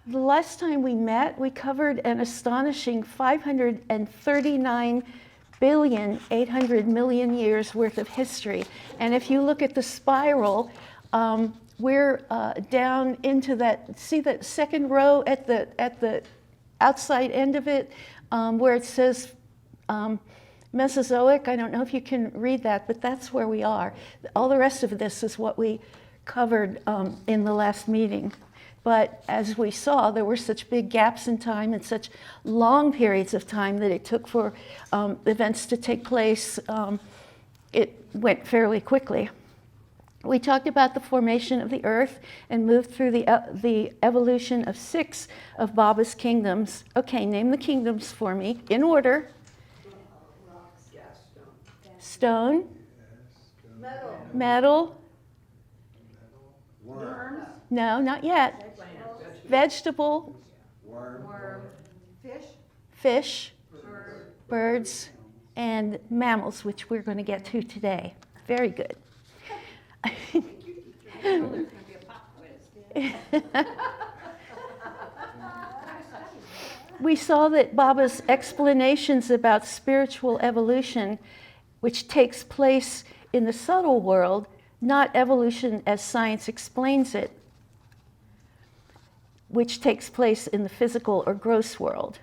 The last time we met, we covered an astonishing 539,800,000,000 years worth of history. And if you look at the spiral, we're down into that, see that second row at the outside end of it, where it says Mesozoic. I don't know if you can read that, but that's where we are. All the rest of this is what we covered in the last meeting. But as we saw, there were such big gaps in time and such long periods of time that it took for events to take place. It went fairly quickly. We talked about the formation of the earth and moved through the evolution of 6 of Baba's kingdoms. Okay, name the kingdoms for me in order. Stone. Metal. Worms. No, not yet. Vegetable. Worm. Fish. Birds. And mammals, which we're going to get to today. Very good. We saw that Baba's explanations about spiritual evolution, which takes place in the subtle world, not evolution as science explains it, which takes place in the physical or gross world.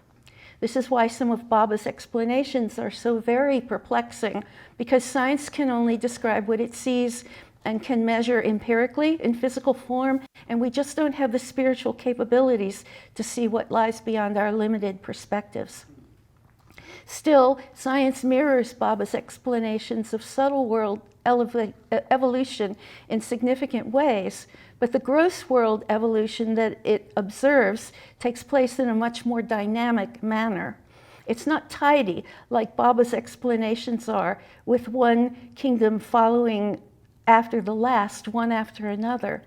This is why some of Baba's explanations are so very perplexing, because science can only describe what it sees and can measure empirically in physical form, and we just don't have the spiritual capabilities to see what lies beyond our limited perspectives. Still, science mirrors Baba's explanations of subtle world evolution in significant ways, but the gross world evolution that it observes takes place in a much more dynamic manner. It's not tidy like Baba's explanations are, with one kingdom following after the last, one after another.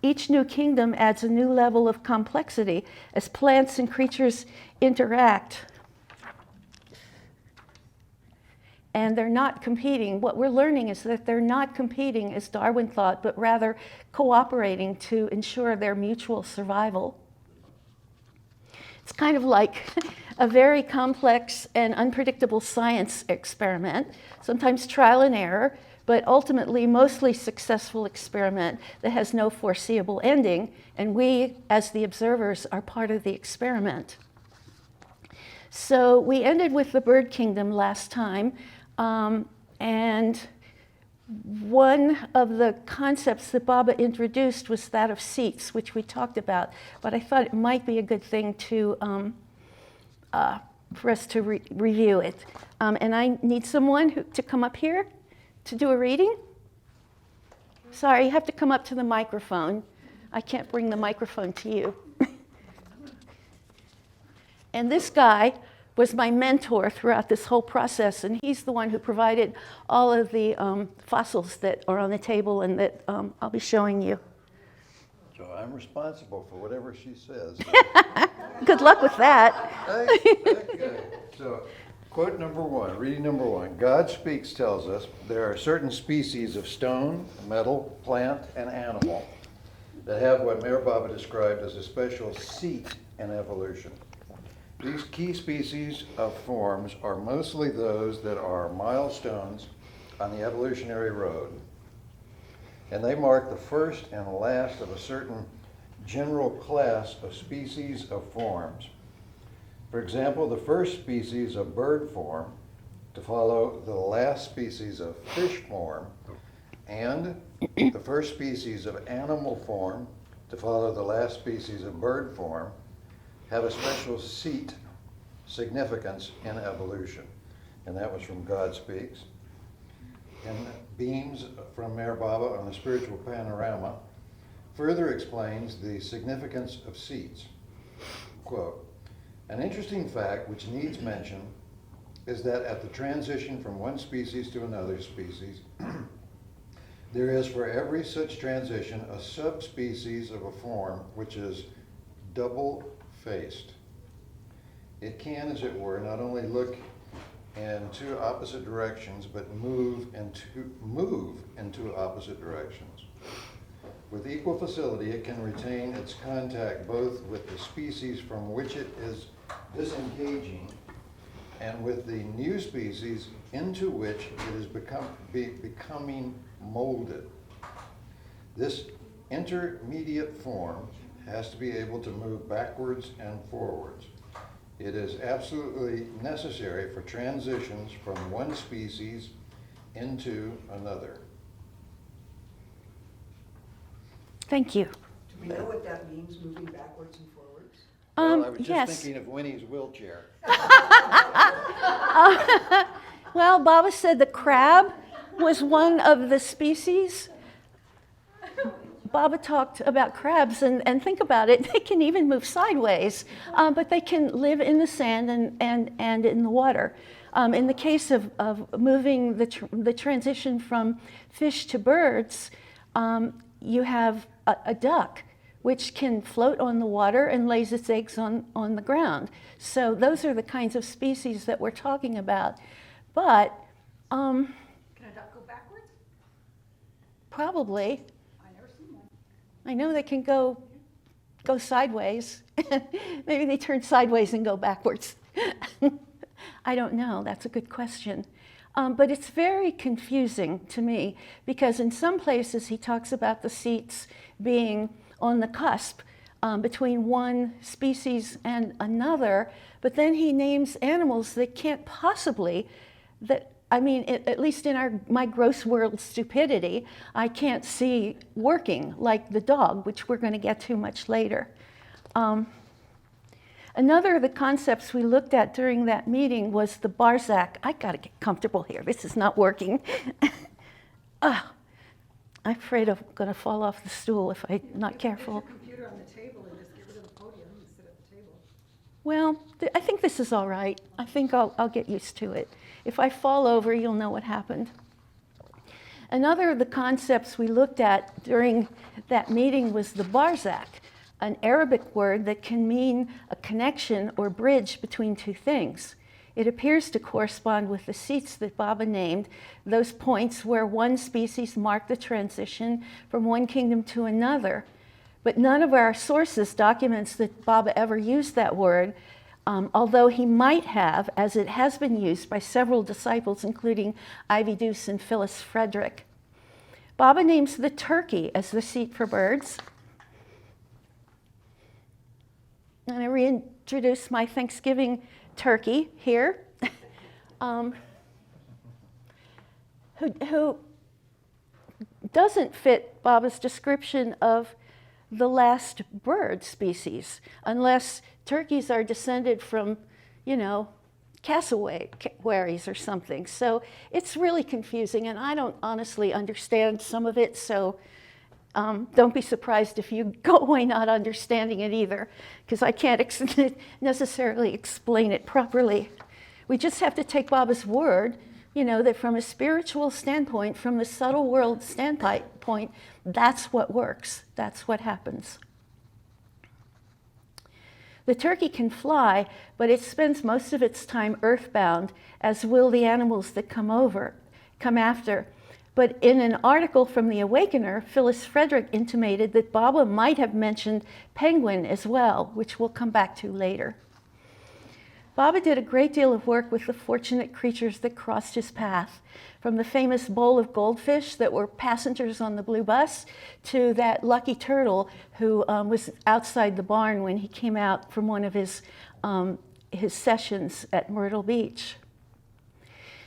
Each new kingdom adds a new level of complexity as plants and creatures interact. And they're not competing. What we're learning is that they're not competing as Darwin thought, but rather cooperating to ensure their mutual survival. It's kind of like a very complex and unpredictable science experiment, sometimes trial and error, but ultimately mostly successful experiment that has no foreseeable ending, and we, as the observers, are part of the experiment. So we ended with the bird kingdom last time, and one of the concepts that Baba introduced was that of seats, which we talked about, but I thought it might be a good thing to for us to review it. And I need someone to come up here to do a reading. Sorry, you have to come up to the microphone. I can't bring the microphone to you. And this guy was my mentor throughout this whole process, and he's the one who provided all of the fossils that are on the table and that I'll be showing you. So I'm responsible for whatever she says. Good luck with that. Okay. So, quote number 1, reading number 1. God Speaks tells us there are certain species of stone, metal, plant, and animal that have what Mayor Baba described as a special seat in evolution. These key species of forms are mostly those that are milestones on the evolutionary road, and they mark the first and last of a certain general class of species of forms. For example, the first species of bird form to follow the last species of fish form, and the first species of animal form to follow the last species of bird form have a special seat significance in evolution. And that was from God Speaks. And Beams from Mayor Baba on the Spiritual Panorama further explains the significance of seats. Quote, an interesting fact which needs mention is that at the transition from one species to another species, there is for every such transition a subspecies of a form which is double-faced. It can, as it were, not only look in two opposite directions, but move into opposite directions. With equal facility, it can retain its contact both with the species from which it is disengaging and with the new species into which it is becoming molded. This intermediate form has to be able to move backwards and forwards. It is absolutely necessary for transitions from one species into another. Thank you. Do we know what that means, moving backwards and forwards? Well, I was just yes. thinking of Winnie's wheelchair. Well, Baba said the crab was one of the species. Baba talked about crabs, and think about it, they can even move sideways, but they can live in the sand and in the water. In the case of moving the transition from fish to birds, you have a duck, which can float on the water and lays its eggs on the ground. So those are the kinds of species that we're talking about. But Can a duck go backwards? probably, I never seen one. I know they can go sideways. Maybe they turn sideways and go backwards. I don't know. That's a good question. But it's very confusing to me because in some places he talks about the seats being on the cusp between one species and another, but then he names animals that can't possibly, at least in my gross world stupidity, I can't see working, like the dog, which we're going to get to much later. Another of the concepts we looked at during that meeting was the Barzak. I got to get comfortable here. This is not working. I'm afraid I'm going to fall off the stool if I'm not careful. Put your computer on the table and just get rid of the podium and sit at the table. Well, I think this is all right. I think I'll get used to it. If I fall over, you'll know what happened. Another of the concepts we looked at during that meeting was the Barzak, an Arabic word that can mean a connection or bridge between two things. It appears to correspond with the seats that Baba named, those points where one species marked the transition from one kingdom to another. But none of our sources documents that Baba ever used that word, although he might have, as it has been used by several disciples, including Ivy Deuce and Phyllis Frederick. Baba names the turkey as the seat for birds. And I reintroduce my Thanksgiving turkey here, who doesn't fit Baba's description of the last bird species, unless turkeys are descended from, cassowaries or something. So it's really confusing, and I don't honestly understand some of it, so don't be surprised if you go away not understanding it either, because I can't necessarily explain it properly. We just have to take Baba's word, that from a spiritual standpoint, from the subtle world standpoint, that's what works. That's what happens. The turkey can fly, but it spends most of its time earthbound, as will the animals that come after. But in an article from The Awakener, Phyllis Frederick intimated that Baba might have mentioned penguin as well, which we'll come back to later. Baba did a great deal of work with the fortunate creatures that crossed his path, from the famous bowl of goldfish that were passengers on the blue bus to that lucky turtle who was outside the barn when he came out from one of his sessions at Myrtle Beach.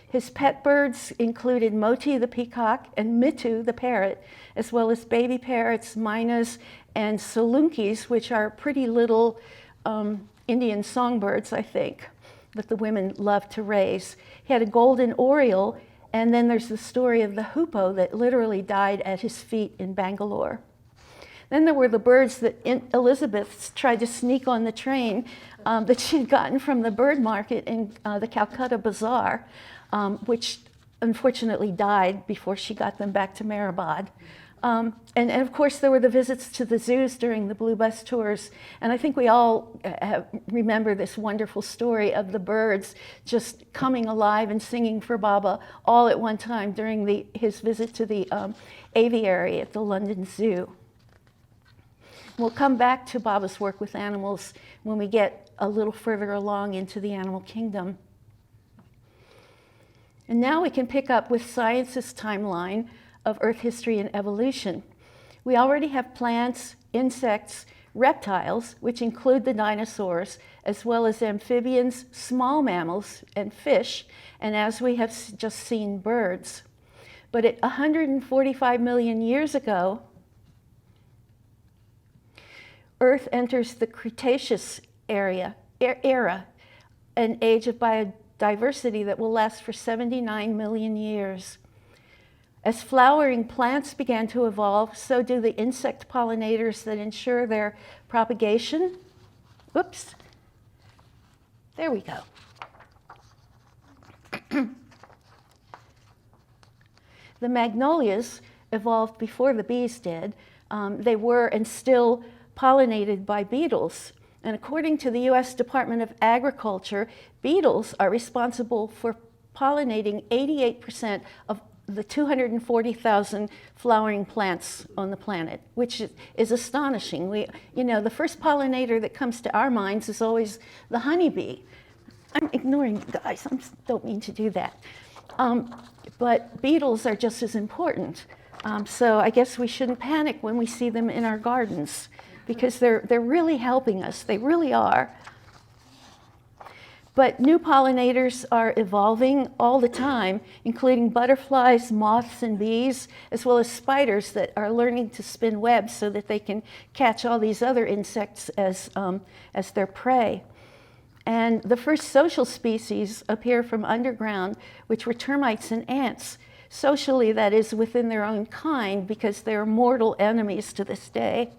His pet birds included Moti the peacock and Mitu the parrot, as well as baby parrots, mynas, and salunkis, which are pretty little Indian songbirds, I think, that the women love to raise. He had a golden oriole, and then there's the story of the hoopoe that literally died at his feet in Bangalore. Then there were the birds that Elizabeth tried to sneak on the train that she'd gotten from the bird market in the Calcutta Bazaar, which unfortunately died before she got them back to Mehrabad. And of course, there were the visits to the zoos during the Blue Bus tours. And I think we all remember this wonderful story of the birds just coming alive and singing for Baba all at one time during his visit to the aviary at the London Zoo. We'll come back to Baba's work with animals when we get a little further along into the animal kingdom. And now we can pick up with science's timeline of Earth history and evolution. We already have plants, insects, reptiles, which include the dinosaurs, as well as amphibians, small mammals, and fish, and as we have just seen, birds. But at 145 million years ago, Earth enters the Cretaceous era, an age of biodiversity that will last for 79 million years. As flowering plants began to evolve, so do the insect pollinators that ensure their propagation. Whoops. There we go. The magnolias evolved before the bees did. They were and still pollinated by beetles. And according to the U.S. Department of Agriculture, beetles are responsible for pollinating 88% of the 240,000 flowering plants on the planet, which is astonishing. The first pollinator that comes to our minds is always the honeybee. I'm ignoring you guys, I don't mean to do that. But beetles are just as important. So I guess we shouldn't panic when we see them in our gardens, because they're really helping us, they really are. But new pollinators are evolving all the time, including butterflies, moths, and bees, as well as spiders that are learning to spin webs so that they can catch all these other insects as their prey. And the first social species appear from underground, which were termites and ants. Socially, that is, within their own kind, because they're mortal enemies to this day.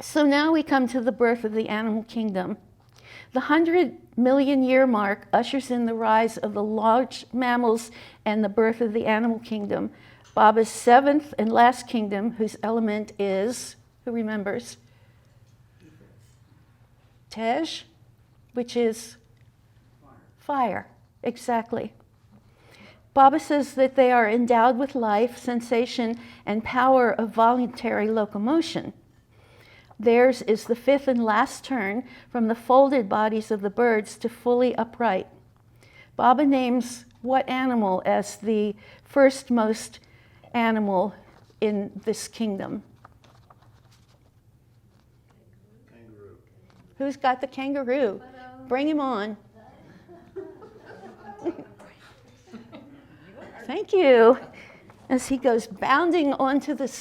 So now we come to the birth of the animal kingdom. The 100 million year mark ushers in the rise of the large mammals and the birth of the animal kingdom. Baba's seventh and last kingdom, whose element is, who remembers? Tej, which is fire, exactly. Baba says that they are endowed with life, sensation, and power of voluntary locomotion. Theirs is the fifth and last turn from the folded bodies of the birds to fully upright. Baba names what animal as the first most animal in this kingdom? Kangaroo. Who's got the kangaroo? Bring him on. Thank you. As he goes bounding onto the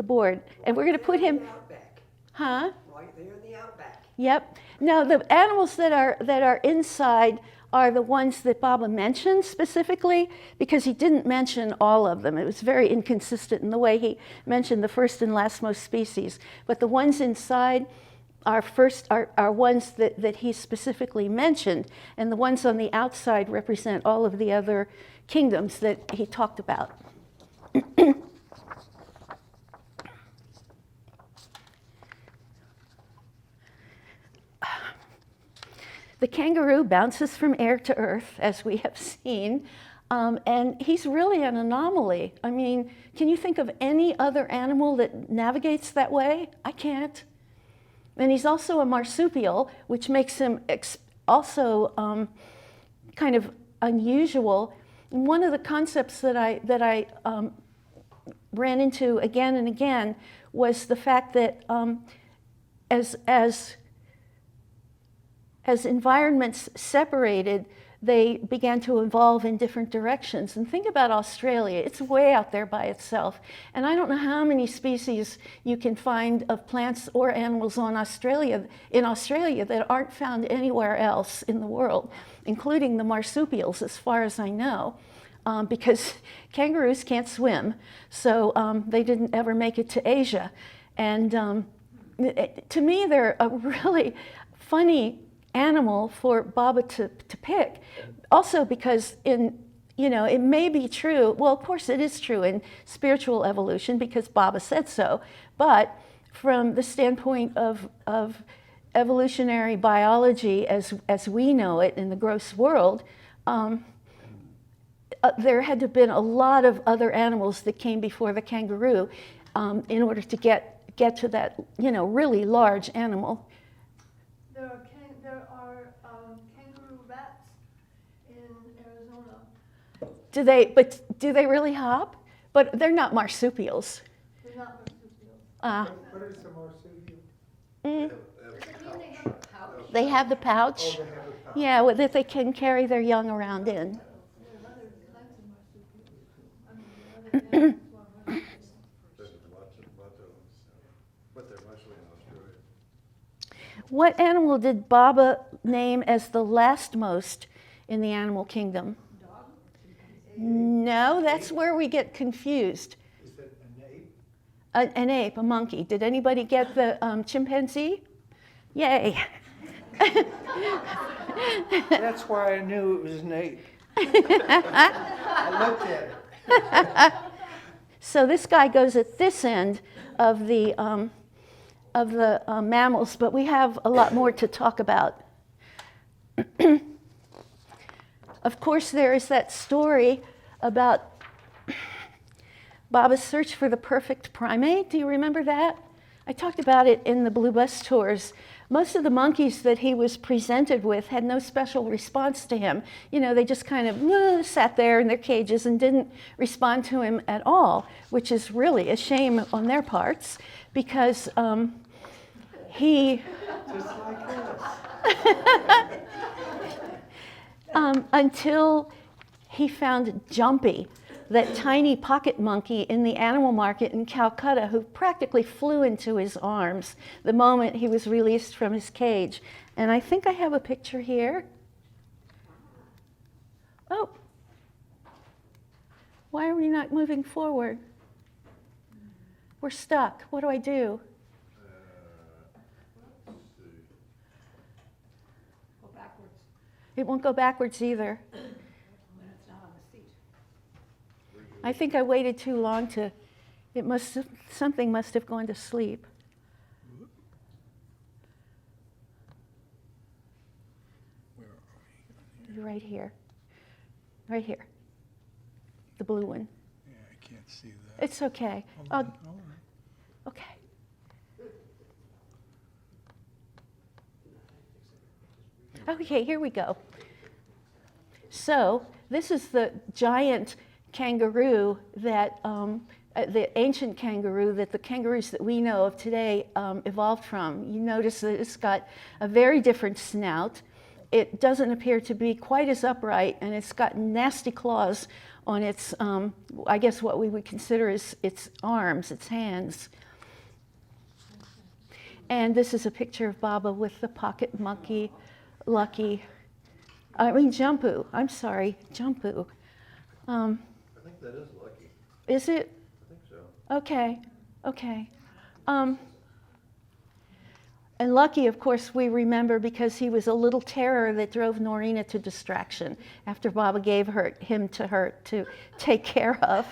board, and we're going to put him. Outback. Huh? Right there in the outback. Yep. No, the animals that are inside are the ones that Baba mentioned specifically, because he didn't mention all of them. It was very inconsistent in the way he mentioned the first and last most species. But the ones inside are ones that he specifically mentioned, and the ones on the outside represent all of the other kingdoms that he talked about. The kangaroo bounces from air to earth, as we have seen, and he's really an anomaly. I mean, can you think of any other animal that navigates that way? I can't. And he's also a marsupial, which makes him also kind of unusual. And one of the concepts that I ran into again and again was the fact that as environments separated, they began to evolve in different directions. And think about Australia. It's way out there by itself. And I don't know how many species you can find of plants or animals in Australia that aren't found anywhere else in the world, including the marsupials, as far as I know, because kangaroos can't swim. So they didn't ever make it to Asia. And to me, they're a really funny animal for Baba to pick. Also because it may be true, well, of course it is true in spiritual evolution because Baba said so, but from the standpoint of evolutionary biology as we know it in the gross world, there had to have been a lot of other animals that came before the kangaroo in order to get to that, really large animal. There are kangaroo rats in Arizona. Do they really hop? But they're not marsupials. They're not marsupials. What is the marsupial? Mm, They have a pouch. they have the pouch. Oh, they have a pouch. Yeah, that they can carry their young around in. There are other kinds of marsupials. I mean, there are other animals who are marsupials. There's lots of them, but they're mostly in Australia. What animal did Baba name as the lastmost in the animal kingdom? No, that's where we get confused. Is that an ape? An ape, a monkey. Did anybody get the chimpanzee? Yay. That's why I knew it was an ape. I looked at it. So this guy goes at this end of the mammals, but we have a lot more to talk about. Of course, there is that story about Baba's search for the perfect primate. Do you remember that? I talked about it in the Blue Bus tours. Most of the monkeys that he was presented with had no special response to him. They just kind of sat there in their cages and didn't respond to him at all, which is really a shame on their parts because he... Just like us. Until he found Jumpy, that tiny pocket monkey in the animal market in Calcutta, who practically flew into his arms the moment he was released from his cage. And I think I have a picture here. Oh, why are we not moving forward? We're stuck. What do I do? Go backwards It won't go backwards either. when it's not on the seat. I think I waited too long to, something must have gone to sleep. You're right here. Right here. The blue one. Yeah, I can't see that. It's okay. All right. Okay. Okay, here we go. So this is the giant kangaroo that, the ancient kangaroo that the kangaroos that we know of today evolved from. You notice that it's got a very different snout. It doesn't appear to be quite as upright, and it's got nasty claws on its, I guess what we would consider is its arms, its hands. And this is a picture of Baba with the pocket monkey, Jumpu. I'm sorry, Jumpu. I think that is Lucky. Is it? I think so. Okay. And Lucky, of course, we remember because he was a little terror that drove Norina to distraction after Baba gave him to her to take care of.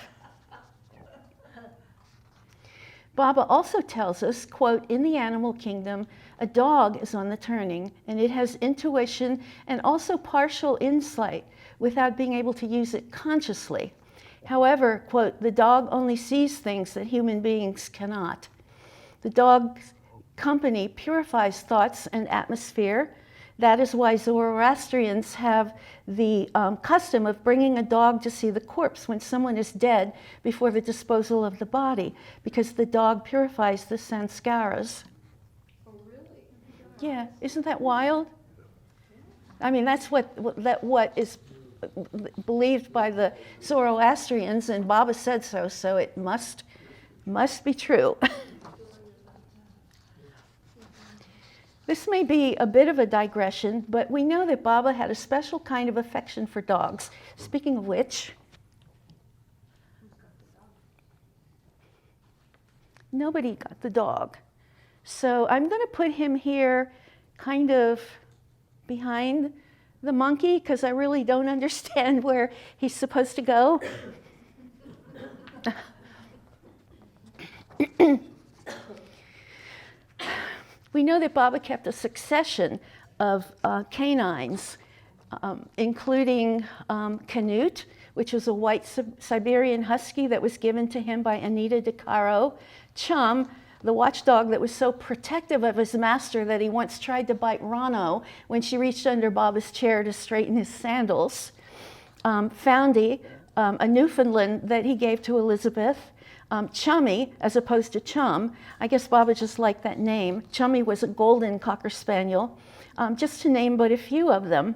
Baba also tells us, quote, in the animal kingdom, a dog is on the turning, and it has intuition and also partial insight without being able to use it consciously. However, quote, the dog only sees things that human beings cannot. The dog's company purifies thoughts and atmosphere. That is why Zoroastrians have the custom of bringing a dog to see the corpse when someone is dead before the disposal of the body, because the dog purifies the sanskaras. Oh, really? Yeah, isn't that wild? I mean, that's what is believed by the Zoroastrians, and Baba said so, so it must be true. This may be a bit of a digression, but we know that Baba had a special kind of affection for dogs. Speaking of which, nobody got the dog. So I'm going to put him here kind of behind the monkey because I really don't understand where he's supposed to go. We know that Baba kept a succession of canines, including Canute, which was a white Siberian husky that was given to him by Anita De Caro. Chum, the watchdog that was so protective of his master that he once tried to bite Rano when she reached under Baba's chair to straighten his sandals. Foundy, a Newfoundland that he gave to Elizabeth. Chummy, as opposed to Chum. I guess Baba just liked that name. Chummy was a golden Cocker Spaniel, just to name but a few of them.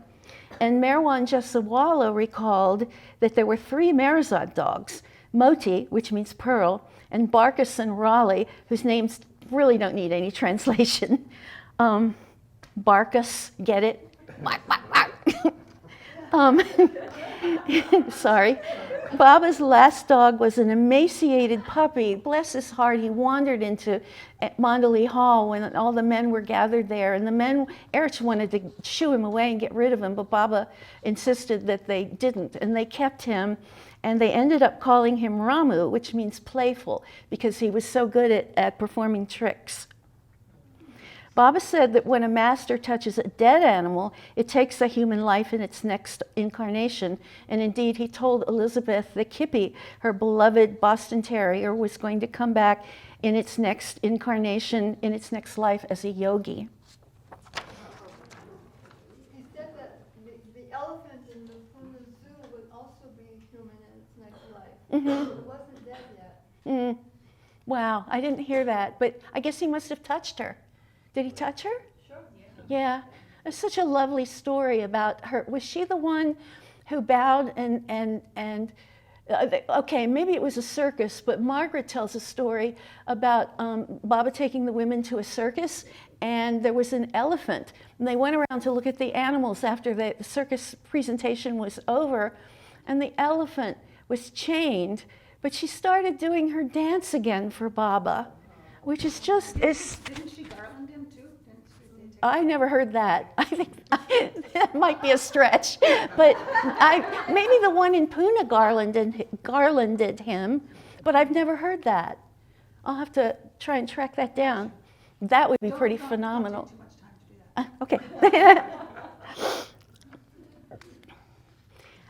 And Merwan Jasawala recalled that there were 3 Merzad dogs, Moti, which means pearl, and Barkus and Raleigh, whose names really don't need any translation. Barkus, get it? Sorry. Baba's last dog was an emaciated puppy. Bless his heart, he wandered into Mandalay Hall when all the men were gathered there, and the men, Erich wanted to shoo him away and get rid of him, but Baba insisted that they didn't, and they kept him, and they ended up calling him Ramu, which means playful, because he was so good at performing tricks. Baba said that when a master touches a dead animal, it takes a human life in its next incarnation. And indeed, he told Elizabeth that Kippy, her beloved Boston Terrier, was going to come back in its next incarnation, in its next life as a yogi. He said that the elephant in the Pune Zoo would also be human in its next life. It wasn't dead yet. Wow, I didn't hear that, but I guess he must have touched her. Did he touch her? Sure. Yeah. It's such a lovely story about her. Was she the one who bowed okay, maybe it was a circus, but Margaret tells a story about Baba taking the women to a circus, and there was an elephant. And they went around to look at the animals after the circus presentation was over, and the elephant was chained, but she started doing her dance again for Baba, which is just... Didn't she garland him too? Didn't she take I never heard that. I think that might be a stretch, but maybe the one in Pune garlanded him, but I've never heard that. I'll have to try and track that down. That would be pretty phenomenal. too much time to do that? Okay.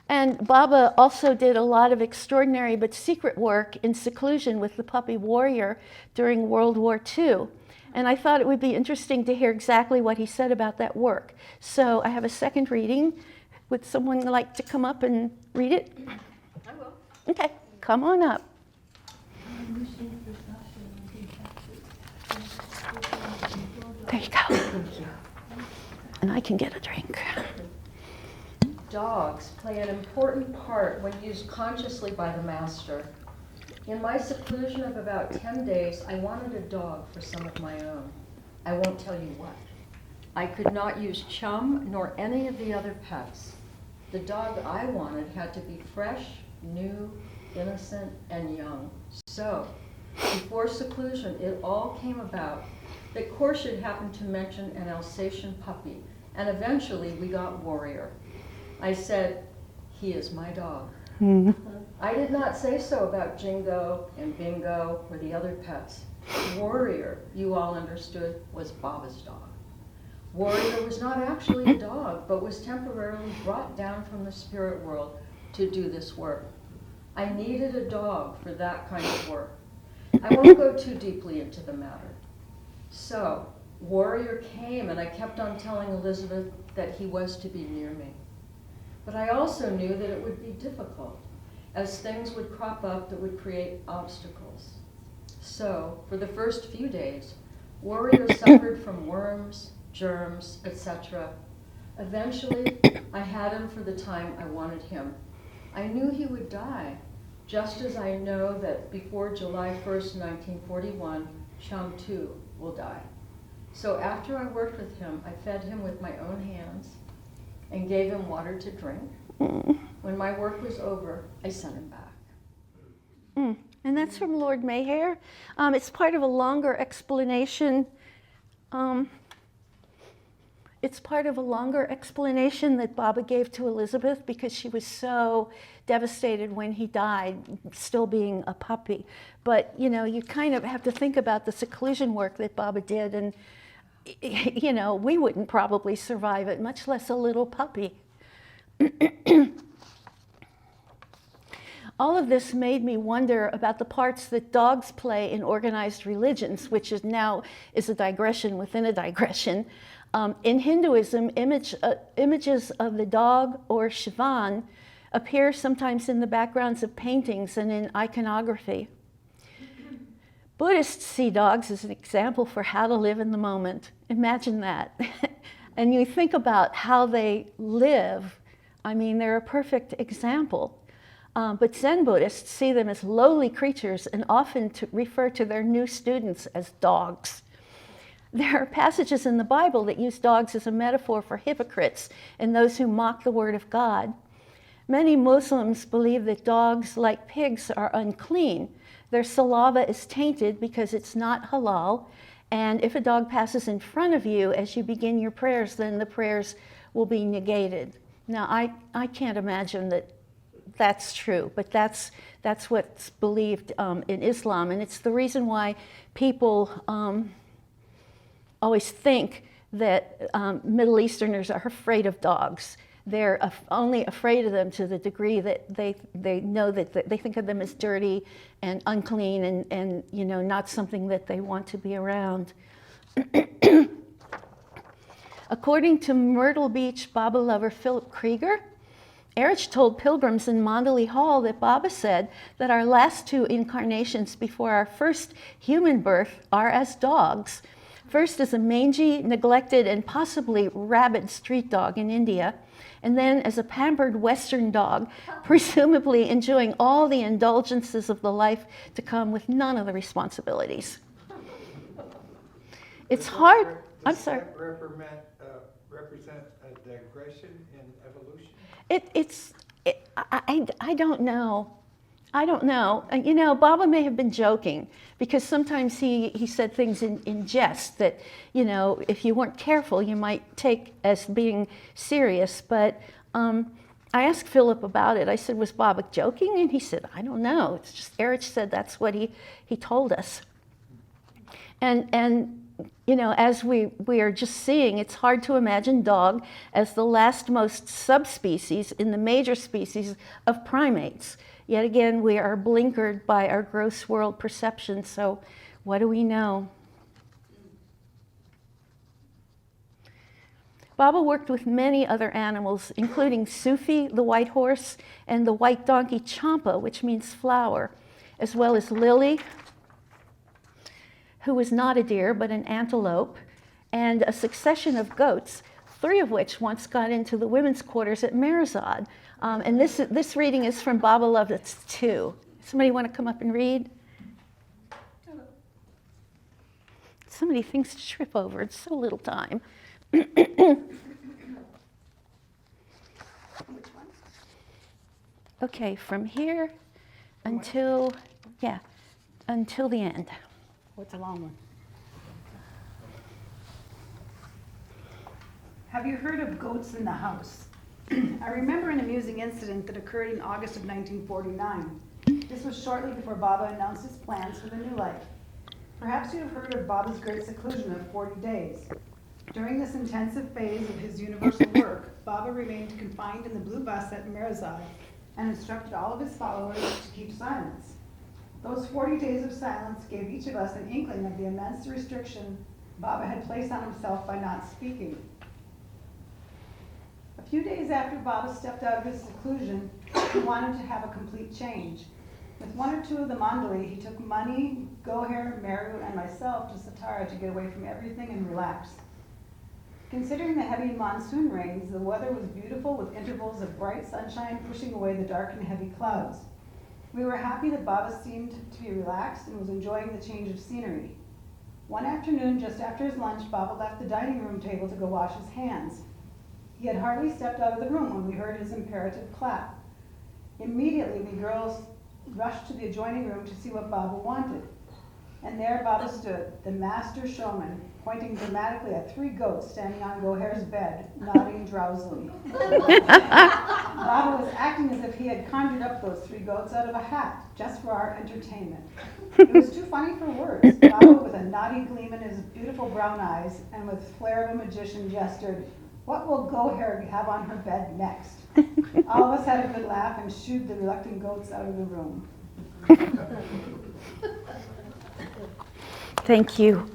And Baba also did a lot of extraordinary but secret work in seclusion with the puppy Warrior during World War II. And I thought it would be interesting to hear exactly what he said about that work. So I have a second reading. Would someone like to come up and read it? I will. Okay, come on up. There you go. And I can get a drink. Dogs play an important part when used consciously by the master. In my seclusion of about 10 days, I wanted a dog for some of my own. I won't tell you what. I could not use Chum nor any of the other pets. The dog I wanted had to be fresh, new, innocent, and young. So, before seclusion, it all came about that Khorshid happened to mention an Alsatian puppy, and eventually we got Warrior. I said, he is my dog. I did not say so about Jingo and Bingo or the other pets. Warrior, you all understood, was Baba's dog. Warrior was not actually a dog, but was temporarily brought down from the spirit world to do this work. I needed a dog for that kind of work. I won't go too deeply into the matter. So, Warrior came, and I kept on telling Elizabeth that he was to be near me. But I also knew that it would be difficult, as things would crop up that would create obstacles. So, for the first few days, Warrior suffered from worms, germs, etc. Eventually, I had him for the time I wanted him. I knew he would die, just as I know that before July 1st, 1941, Chum too will die. So after I worked with him, I fed him with my own hands and gave him water to drink. When my work was over, I sent him back. And that's from Lord Mayhair. It's part of a longer explanation. It's part of a longer explanation that Baba gave to Elizabeth because she was so devastated when he died, still being a puppy. But, you know, you kind of have to think about the seclusion work that Baba did, and, you know, we wouldn't probably survive it, much less a little puppy. all of this made me wonder about the parts that dogs play in organized religions, which is now is a digression within a digression. In Hinduism, images of the dog or Shivan appear sometimes in the backgrounds of paintings and in iconography. Buddhists see dogs as an example for how to live in the moment. Imagine that. And you think about how they live. I mean, they're a perfect example. But Zen Buddhists see them as lowly creatures and often refer to their new students as dogs. There are passages in the Bible that use dogs as a metaphor for hypocrites and those who mock the word of God. Many Muslims believe that dogs, like pigs, are unclean. Their saliva is tainted because it's not halal, and if a dog passes in front of you as you begin your prayers, then the prayers will be negated. Now, I can't imagine that that's true, but that's what's believed in Islam, and it's the reason why people always think that Middle Easterners are afraid of dogs. They're only afraid of them to the degree that they know that they think of them as dirty and unclean and you know, not something that they want to be around. According to Myrtle Beach Baba lover Philip Krieger, Erich told pilgrims in Mandalay Hall that Baba said that our last two incarnations before our first human birth are as dogs. First as a mangy, neglected, and possibly rabid street dog in India, and then as a pampered Western dog, presumably enjoying all the indulgences of the life to come with none of the responsibilities. It's hard. I'm sorry. Does that represent a digression in evolution? I don't know. I don't know. You know, Baba may have been joking because sometimes he said things in jest that, you know, if you weren't careful, you might take as being serious. But I asked Philip about it. I said, was Baba joking? And he said, I don't know. It's just Erich said that's what he told us. And you know, as we are just seeing, it's hard to imagine dog as the last most subspecies in the major species of primates. Yet again, we are blinkered by our gross world perception, so what do we know? Baba worked with many other animals, including Sufi, the white horse, and the white donkey Champa, which means flower, as well as Lily, who was not a deer, but an antelope, and a succession of goats, 3 of which once got into the women's quarters at Merazad. And this reading is from Baba Love, it's 2. Somebody want to come up and read? So many things to trip over, it's so little time. Which one? Okay, from here until the end. What's a long one? Have you heard of goats in the house? I remember an amusing incident that occurred in August of 1949. This was shortly before Baba announced his plans for the new life. Perhaps you have heard of Baba's great seclusion of 40 days. During this intensive phase of his universal work, Baba remained confined in the blue bus at Merazad and instructed all of his followers to keep silence. Those 40 days of silence gave each of us an inkling of the immense restriction Baba had placed on himself by not speaking. A few days after Baba stepped out of his seclusion, he wanted to have a complete change. With 1 or 2 of the Mandalay, he took Mani, Goher, Meru, and myself to Satara to get away from everything and relax. Considering the heavy monsoon rains, the weather was beautiful with intervals of bright sunshine pushing away the dark and heavy clouds. We were happy that Baba seemed to be relaxed and was enjoying the change of scenery. One afternoon, just after his lunch, Baba left the dining room table to go wash his hands. He had hardly stepped out of the room when we heard his imperative clap. Immediately, we girls rushed to the adjoining room to see what Baba wanted. And there Baba stood, the master showman, pointing dramatically at 3 goats standing on Goher's bed, nodding drowsily. Baba was acting as if he had conjured up those 3 goats out of a hat, just for our entertainment. It was too funny for words. Baba, with a naughty gleam in his beautiful brown eyes, and with flair of a magician, gestured, "What will Goher have on her bed next?" All of us had a good laugh and shooed the reluctant goats out of the room. Thank you.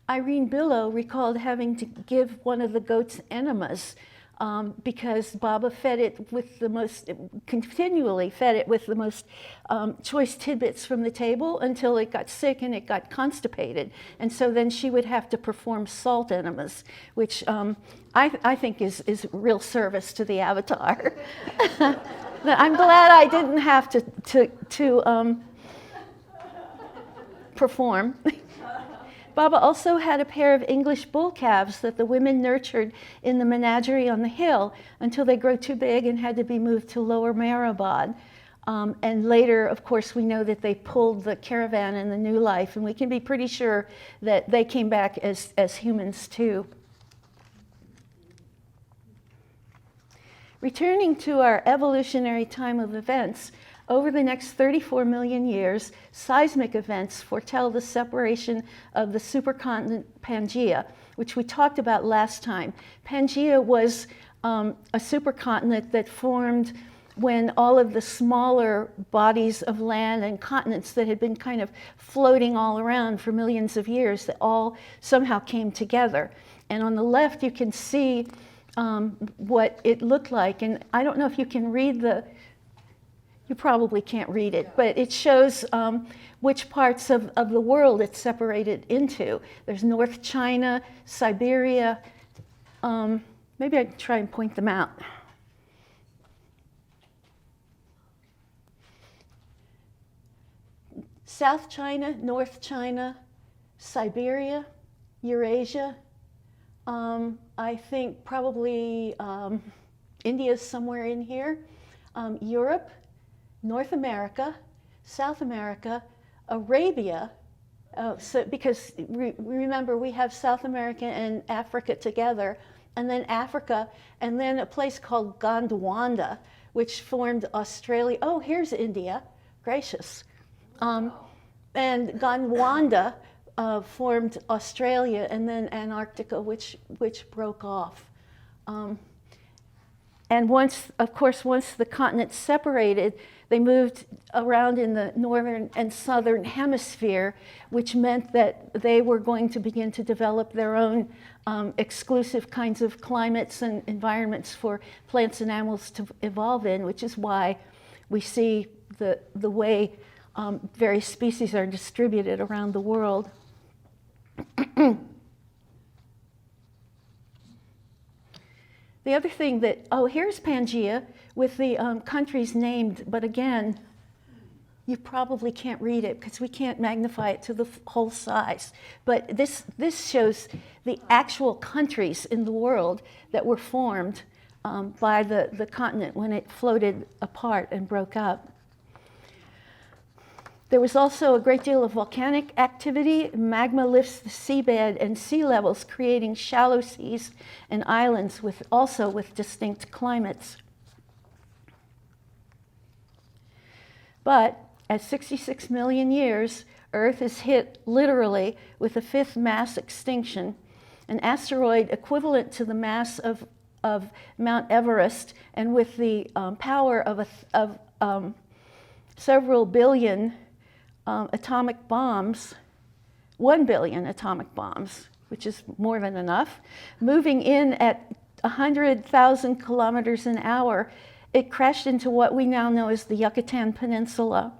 Irene Billow recalled having to give one of the goats enemas because Baba fed it with the most, continually fed it with the most choice tidbits from the table until it got sick and it got constipated. And so then she would have to perform salt enemas, which I think is real service to the avatar. I'm glad I didn't have to perform. Baba also had a pair of English bull calves that the women nurtured in the menagerie on the hill until they grew too big and had to be moved to Lower Mehrabad. And later, of course, we know that they pulled the caravan in the New Life, and we can be pretty sure that they came back as humans too. Returning to our evolutionary time of events, over the next 34 million years, seismic events foretell the separation of the supercontinent Pangaea, which we talked about last time. Pangaea was a supercontinent that formed when all of the smaller bodies of land and continents that had been kind of floating all around for millions of years, that all somehow came together. And on the left, you can see what it looked like. And I don't know if you can read you probably can't read it, but it shows which parts of the world it's separated into. There's North China, Siberia. Maybe I can try and point them out. South China, North China, Siberia, Eurasia. I think probably India's somewhere in here. Europe, North America, South America, Arabia, because remember we have South America and Africa together, and then Africa, and then a place called Gondwana, which formed Australia. Oh, here's India, gracious. And Gondwana formed Australia, and then Antarctica, which broke off. And once the continents separated, they moved around in the northern and southern hemisphere, which meant that they were going to begin to develop their own exclusive kinds of climates and environments for plants and animals to evolve in, which is why we see the way various species are distributed around the world. The other thing here's Pangaea with the countries named, but again, you probably can't read it because we can't magnify it to the whole size. But this shows the actual countries in the world that were formed by the continent when it floated apart and broke up. There was also a great deal of volcanic activity. Magma lifts the seabed and sea levels, creating shallow seas and islands also with distinct climates. But at 66 million years, Earth is hit literally with a fifth mass extinction, an asteroid equivalent to the mass of Mount Everest and with the power of several billion atomic bombs, 1 billion atomic bombs, which is more than enough, moving in at 100,000 kilometers an hour, it crashed into what we now know as the Yucatan Peninsula.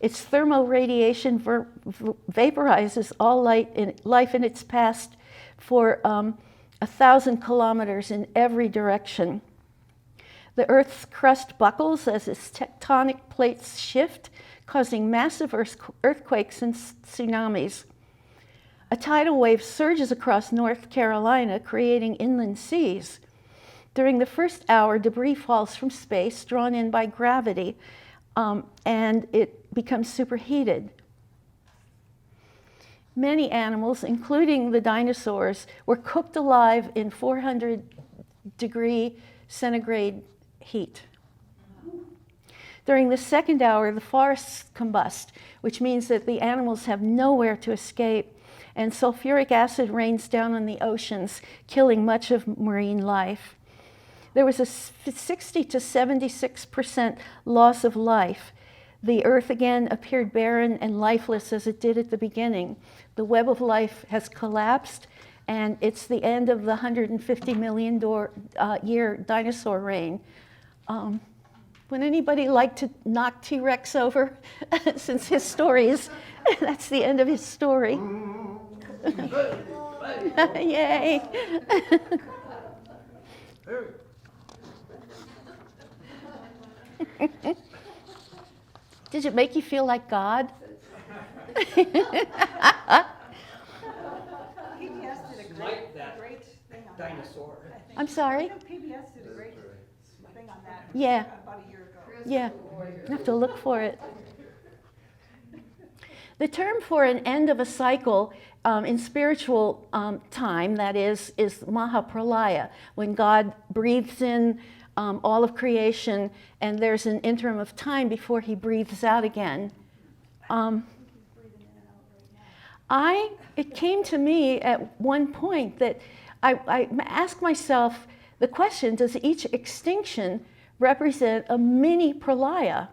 Its thermal radiation vaporizes all life in its path for 1,000 kilometers in every direction. The Earth's crust buckles as its tectonic plates shift, causing massive earthquakes and tsunamis. A tidal wave surges across North Carolina, creating inland seas. During the first hour, debris falls from space, drawn in by gravity, and it becomes superheated. Many animals, including the dinosaurs, were cooked alive in 400-degree centigrade heat. During the second hour, the forests combust, which means that the animals have nowhere to escape, and sulfuric acid rains down on the oceans, killing much of marine life. There was a 60 to 76% loss of life. The earth again appeared barren and lifeless as it did at the beginning. The web of life has collapsed, and it's the end of the 150 million year dinosaur reign. Would anybody like to knock T-Rex over? Since his story is, that's the end of his story. Yay. Did it make you feel like God? PBS did a great thing on dinosaur. that, I think. I'm sorry? I know PBS did a great thing on that Yeah. about a year ago. Yeah, I have to look for it. The term for an end of a cycle in spiritual time, that is Mahapralaya, when God breathes in all of creation and there's an interim of time before he breathes out again. It came to me at one point that I asked myself the question, does each extinction represent a mini pralaya?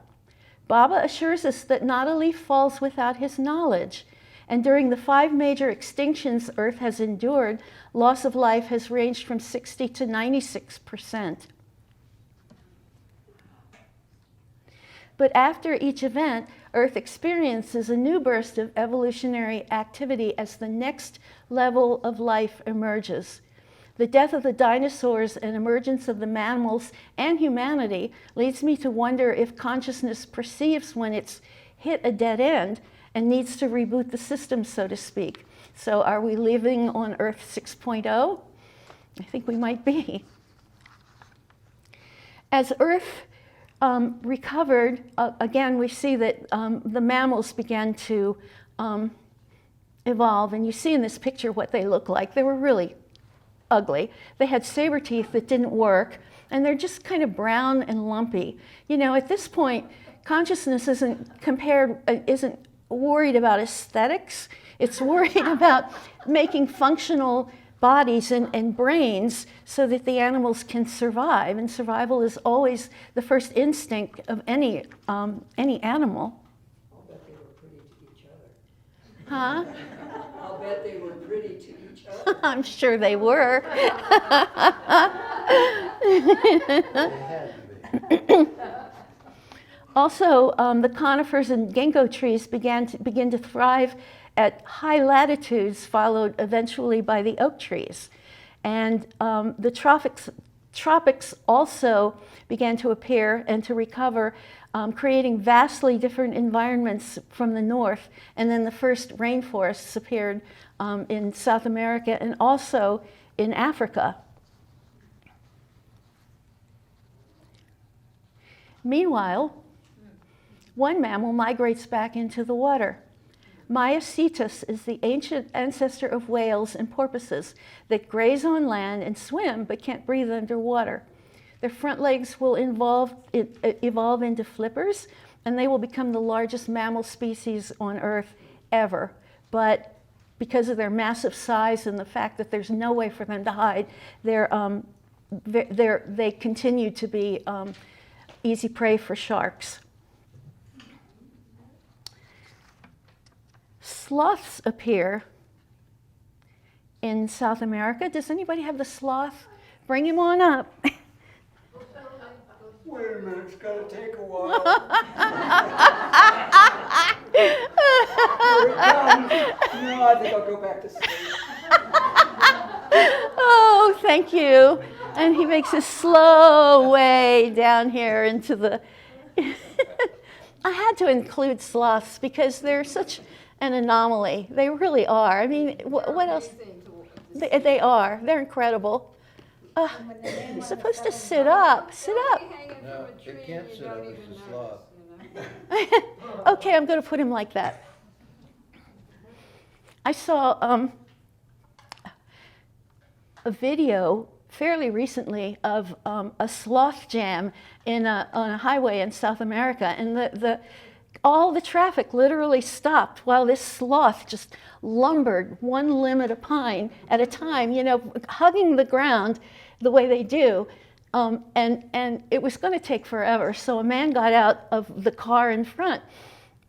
Baba assures us that not a leaf falls without his knowledge. And during the 5 major extinctions Earth has endured, loss of life has ranged from 60 to 96%. But after each event, Earth experiences a new burst of evolutionary activity as the next level of life emerges. The death of the dinosaurs and emergence of the mammals and humanity leads me to wonder if consciousness perceives when it's hit a dead end and needs to reboot the system, so to speak. So are we living on Earth 6.0? I think we might be. As Earth recovered, again, we see that the mammals began to evolve. And you see in this picture what they look like. They were really ugly. They had saber teeth that didn't work, and they're just kind of brown and lumpy. You know, at this point, consciousness isn't worried about aesthetics. It's worried about making functional bodies and brains so that the animals can survive. And survival is always the first instinct of any animal. I'll bet they were pretty to each other. Huh? I'll bet they were pretty to each other. I'm sure they were. Also, the conifers and ginkgo trees begin to thrive at high latitudes, followed eventually by the oak trees. And the tropics also began to appear and to recover, creating vastly different environments from the north. And then the first rainforests appeared in South America and also in Africa. Meanwhile, one mammal migrates back into the water. Myocetus is the ancient ancestor of whales and porpoises that graze on land and swim but can't breathe underwater. Their front legs will evolve into flippers, and they will become the largest mammal species on Earth ever. But because of their massive size and the fact that there's no way for them to hide, they continue to be easy prey for sharks. Sloths appear in South America. Does anybody have the sloth? Bring him on up. Wait a minute, it's gonna take a while. Here it comes. No, I think I'll go back to sleep. Oh, thank you. And he makes a slow way down here into the... I had to include sloths because they're such an anomaly. They really are. I mean, what else? They are. They're incredible. You're supposed to sit up. Sit up. No, it can't sit up, it's a sloth. Okay, I'm going to put him like that. I saw a video fairly recently of a sloth jam on a highway in South America, and all the traffic literally stopped while this sloth just lumbered one limb at a pine at a time, hugging the ground the way they do. And it was going to take forever. So a man got out of the car in front,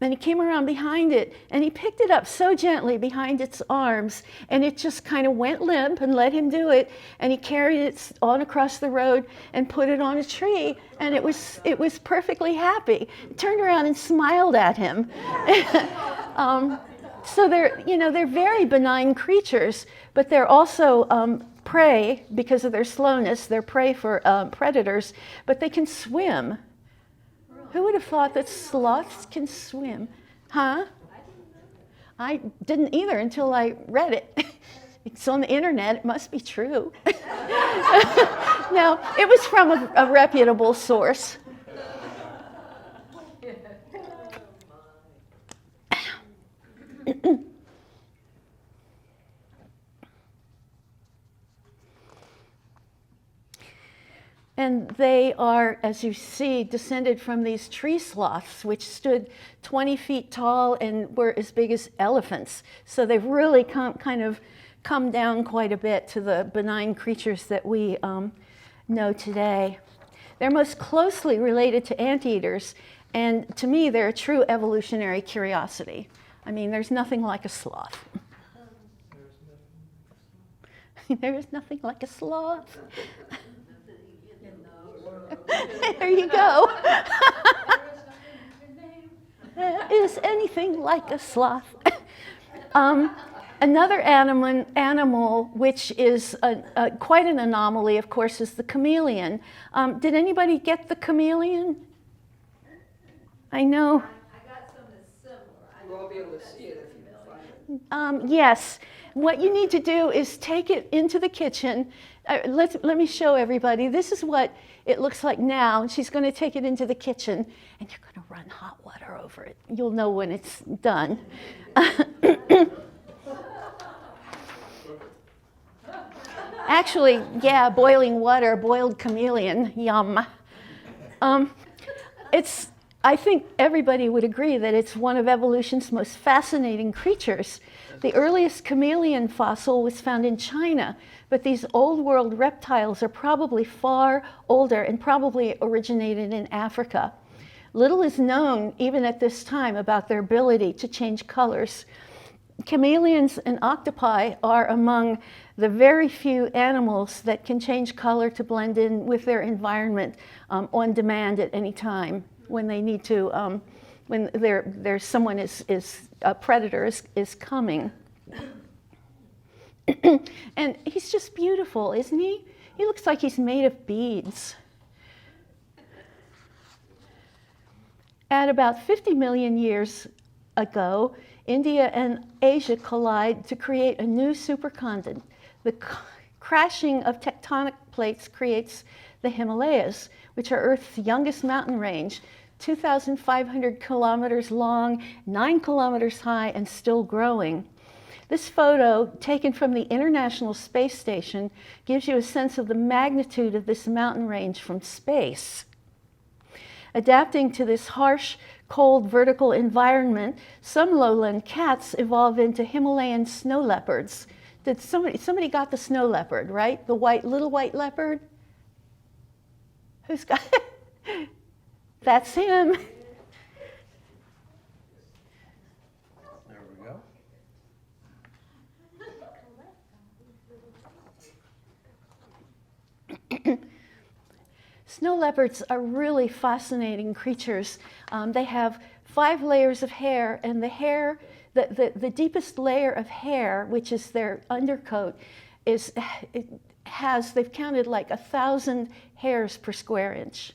and he came around behind it, and he picked it up so gently behind its arms, and it just kind of went limp and let him do it. And he carried it on across the road and put it on a tree, and it was perfectly happy. Turned around and smiled at him. So they're very benign creatures, but they're also prey because of their slowness. They're prey for predators, but they can swim. Who would have thought that sloths can swim? Huh? I didn't either until I read it. It's on the internet, it must be true. No, it was from a reputable source. And they are, as you see, descended from these tree sloths, which stood 20 feet tall and were as big as elephants. So they've really come down quite a bit to the benign creatures that we know today. They're most closely related to anteaters, and to me, they're a true evolutionary curiosity. I mean, there's nothing like a sloth. There's nothing like a sloth. There you go. Is anything like a sloth? Another animal which is quite an anomaly, of course, is the chameleon. Did anybody get the chameleon? I know. I got some that's similar. You won't be able to see it if you find it. Yes. What you need to do is take it into the kitchen. Let me show everybody. This is what it looks like now. She's going to take it into the kitchen, and you're going to run hot water over it. You'll know when it's done. Actually, yeah, boiling water, boiled chameleon, yum. I think everybody would agree that it's one of evolution's most fascinating creatures. The earliest chameleon fossil was found in China, but these old world reptiles are probably far older and probably originated in Africa. Little is known, even at this time, about their ability to change colors. Chameleons and octopi are among the very few animals that can change color to blend in with their environment on demand at any time when they need to, when there's someone a predator is coming. And he's just beautiful, isn't he? He looks like he's made of beads. At about 50 million years ago, India and Asia collide to create a new supercontinent. The crashing of tectonic plates creates the Himalayas, which are Earth's youngest mountain range, 2,500 kilometers long, 9 kilometers high, and still growing. This photo, taken from the International Space Station, gives you a sense of the magnitude of this mountain range from space. Adapting to this harsh, cold, vertical environment, some lowland cats evolve into Himalayan snow leopards. Did somebody got the snow leopard, right? The little white leopard? Who's got it? That's him. There we go. Snow leopards are really fascinating creatures. They have 5 layers of hair, and the hair, the deepest layer of hair, which is their undercoat, they've counted like 1,000 hairs per square inch.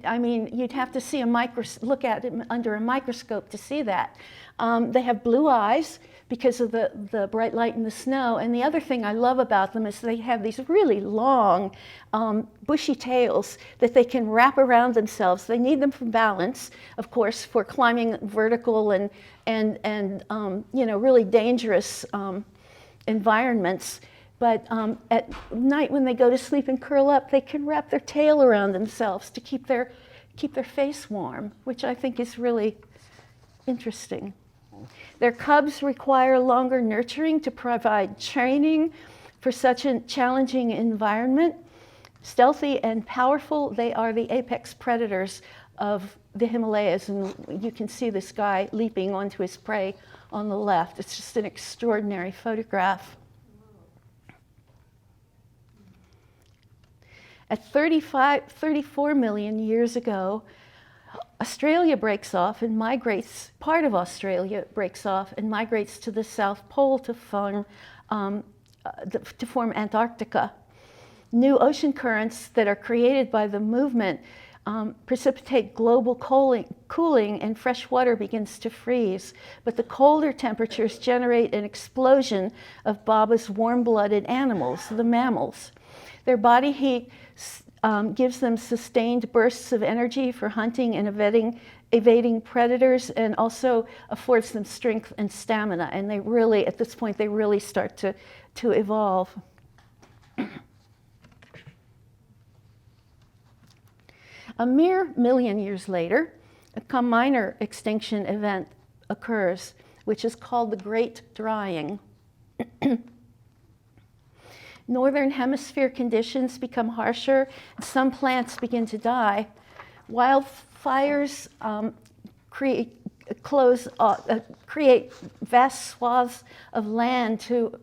I mean, you'd have to see look at it under a microscope to see that. They have blue eyes because of the bright light in the snow. And the other thing I love about them is they have these really long, bushy tails that they can wrap around themselves. They need them for balance, of course, for climbing vertical and really dangerous environments. But at night when they go to sleep and curl up, they can wrap their tail around themselves to keep their face warm, which I think is really interesting. Their cubs require longer nurturing to provide training for such a challenging environment. Stealthy and powerful, they are the apex predators of the Himalayas, and you can see this guy leaping onto his prey on the left. It's just an extraordinary photograph. At 34 million years ago, Australia breaks off and migrates, part of Australia breaks off and migrates to the South Pole to form Antarctica. New ocean currents that are created by the movement precipitate global cooling, and fresh water begins to freeze. But the colder temperatures generate an explosion of Baba's warm-blooded animals, the mammals. Their body heat gives them sustained bursts of energy for hunting and evading predators, and also affords them strength and stamina. And they really, at this point, they really start to evolve. A mere million years later, a minor extinction event occurs, which is called the Great Drying. Northern hemisphere conditions become harsher, and some plants begin to die. Wildfires create vast swaths of land to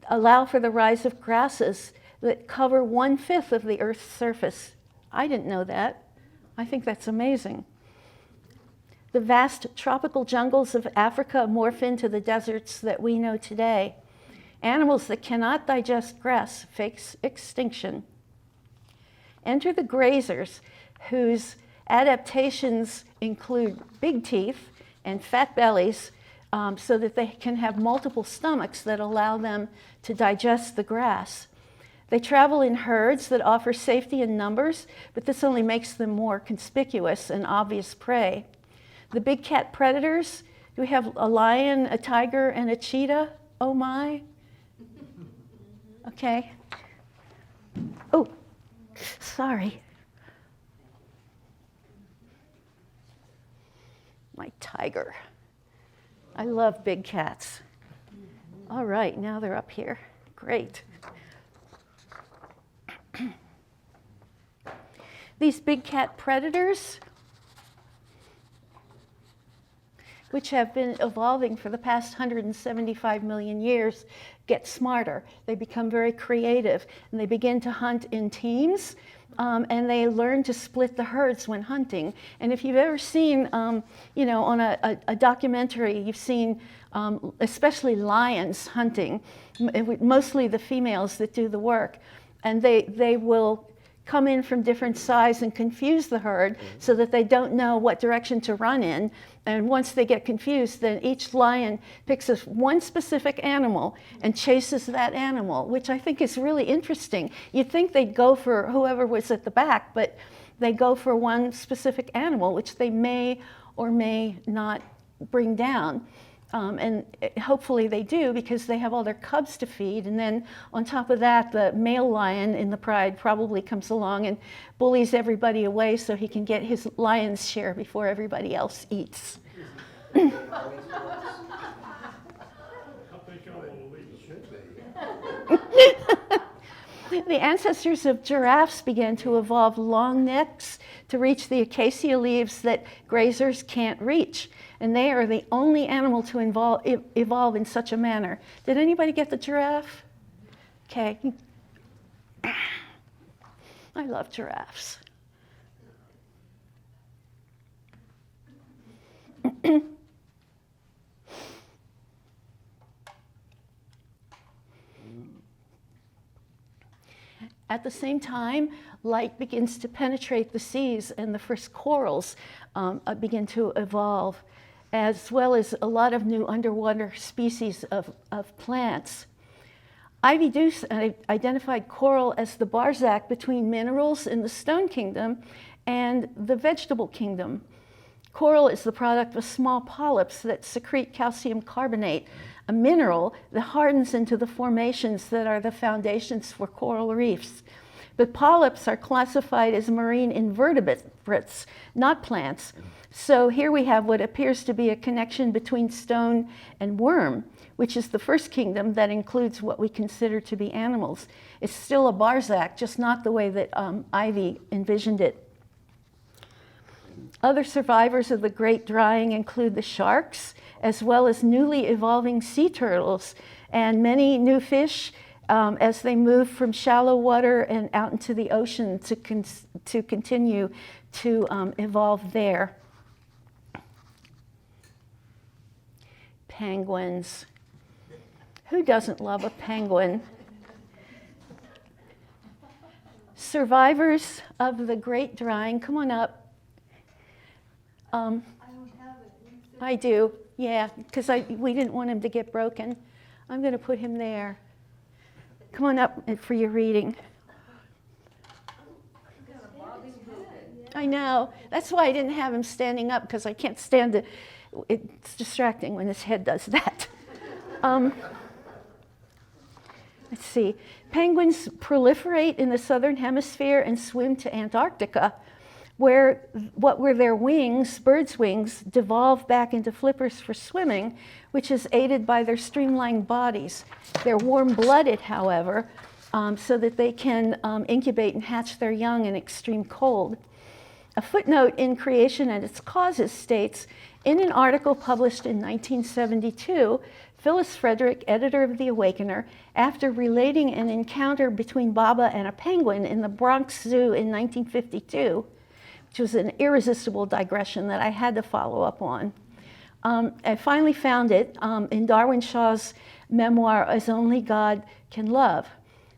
allow for the rise of grasses that cover 1/5 of the Earth's surface. I didn't know that. I think that's amazing. The vast tropical jungles of Africa morph into the deserts that we know today. Animals that cannot digest grass face extinction. Enter the grazers, whose adaptations include big teeth and fat bellies, so that they can have multiple stomachs that allow them to digest the grass. They travel in herds that offer safety in numbers, but this only makes them more conspicuous and obvious prey. The big cat predators, do we have a lion, a tiger, and a cheetah? Oh my. Okay. Oh, sorry. My tiger. I love big cats. All right, now they're up here. Great. These big cat predators, which have been evolving for the past 175 million years, get smarter. They become very creative, and they begin to hunt in teams, and they learn to split the herds when hunting. And if you've ever seen, on a documentary, you've seen especially lions hunting, mostly the females that do the work, and they will come in from different sides and confuse the herd so that they don't know what direction to run in. And once they get confused, then each lion picks one specific animal and chases that animal, which I think is really interesting. You'd think they'd go for whoever was at the back, but they go for one specific animal, which they may or may not bring down. And hopefully they do, because they have all their cubs to feed. And then on top of that, the male lion in the pride probably comes along and bullies everybody away so he can get his lion's share before everybody else eats. The ancestors of giraffes began to evolve long necks to reach the acacia leaves that grazers can't reach. And they are the only animal to evolve in such a manner. Did anybody get the giraffe? Okay. I love giraffes. At the same time, light begins to penetrate the seas, and the first corals begin to evolve, as well as a lot of new underwater species of plants. Ivy Deuce identified coral as the Barzak between minerals in the stone kingdom and the vegetable kingdom. Coral is the product of small polyps that secrete calcium carbonate a mineral that hardens into the formations that are the foundations for coral reefs. But polyps are classified as marine invertebrates, not plants. So here we have what appears to be a connection between stone and worm, which is the first kingdom that includes what we consider to be animals. It's still a Barzak, just not the way that Ivy envisioned it. Other survivors of the Great Drying include the sharks, as well as newly evolving sea turtles and many new fish as they move from shallow water and out into the ocean to continue to evolve there. Penguins. Who doesn't love a penguin? Survivors of the Great Drying, come on up. I don't have it. You said- I do, yeah, because we didn't want him to get broken. I'm going to put him there. Come on up for your reading. I know. That's why I didn't have him standing up, because I can't stand it. It's distracting when his head does that. Let's see. Penguins proliferate in the southern hemisphere and swim to Antarctica, where what were their wings, birds' wings, devolve back into flippers for swimming, which is aided by their streamlined bodies. They're warm-blooded, however, so that they can incubate and hatch their young in extreme cold. A footnote in Creation and Its Causes states, in an article published in 1972, Phyllis Frederick, editor of The Awakener, after relating an encounter between Baba and a penguin in the Bronx Zoo in 1952, which was an irresistible digression that I had to follow up on. I finally found it in Darwin Shaw's memoir, As Only God Can Love.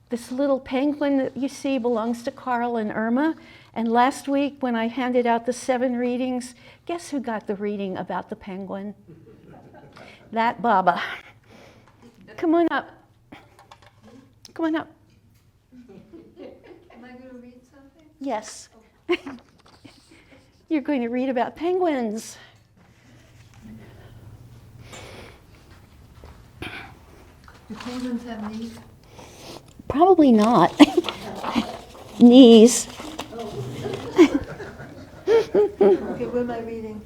This little penguin that you see belongs to Carl and Irma. And last week, when I handed out the 7 readings, guess who got the reading about the penguin? That Baba. Come on up. Come on up. Am I going to read something? Yes. You're going to read about penguins. Do penguins have knees? Probably not. Knees. Okay, what am I reading?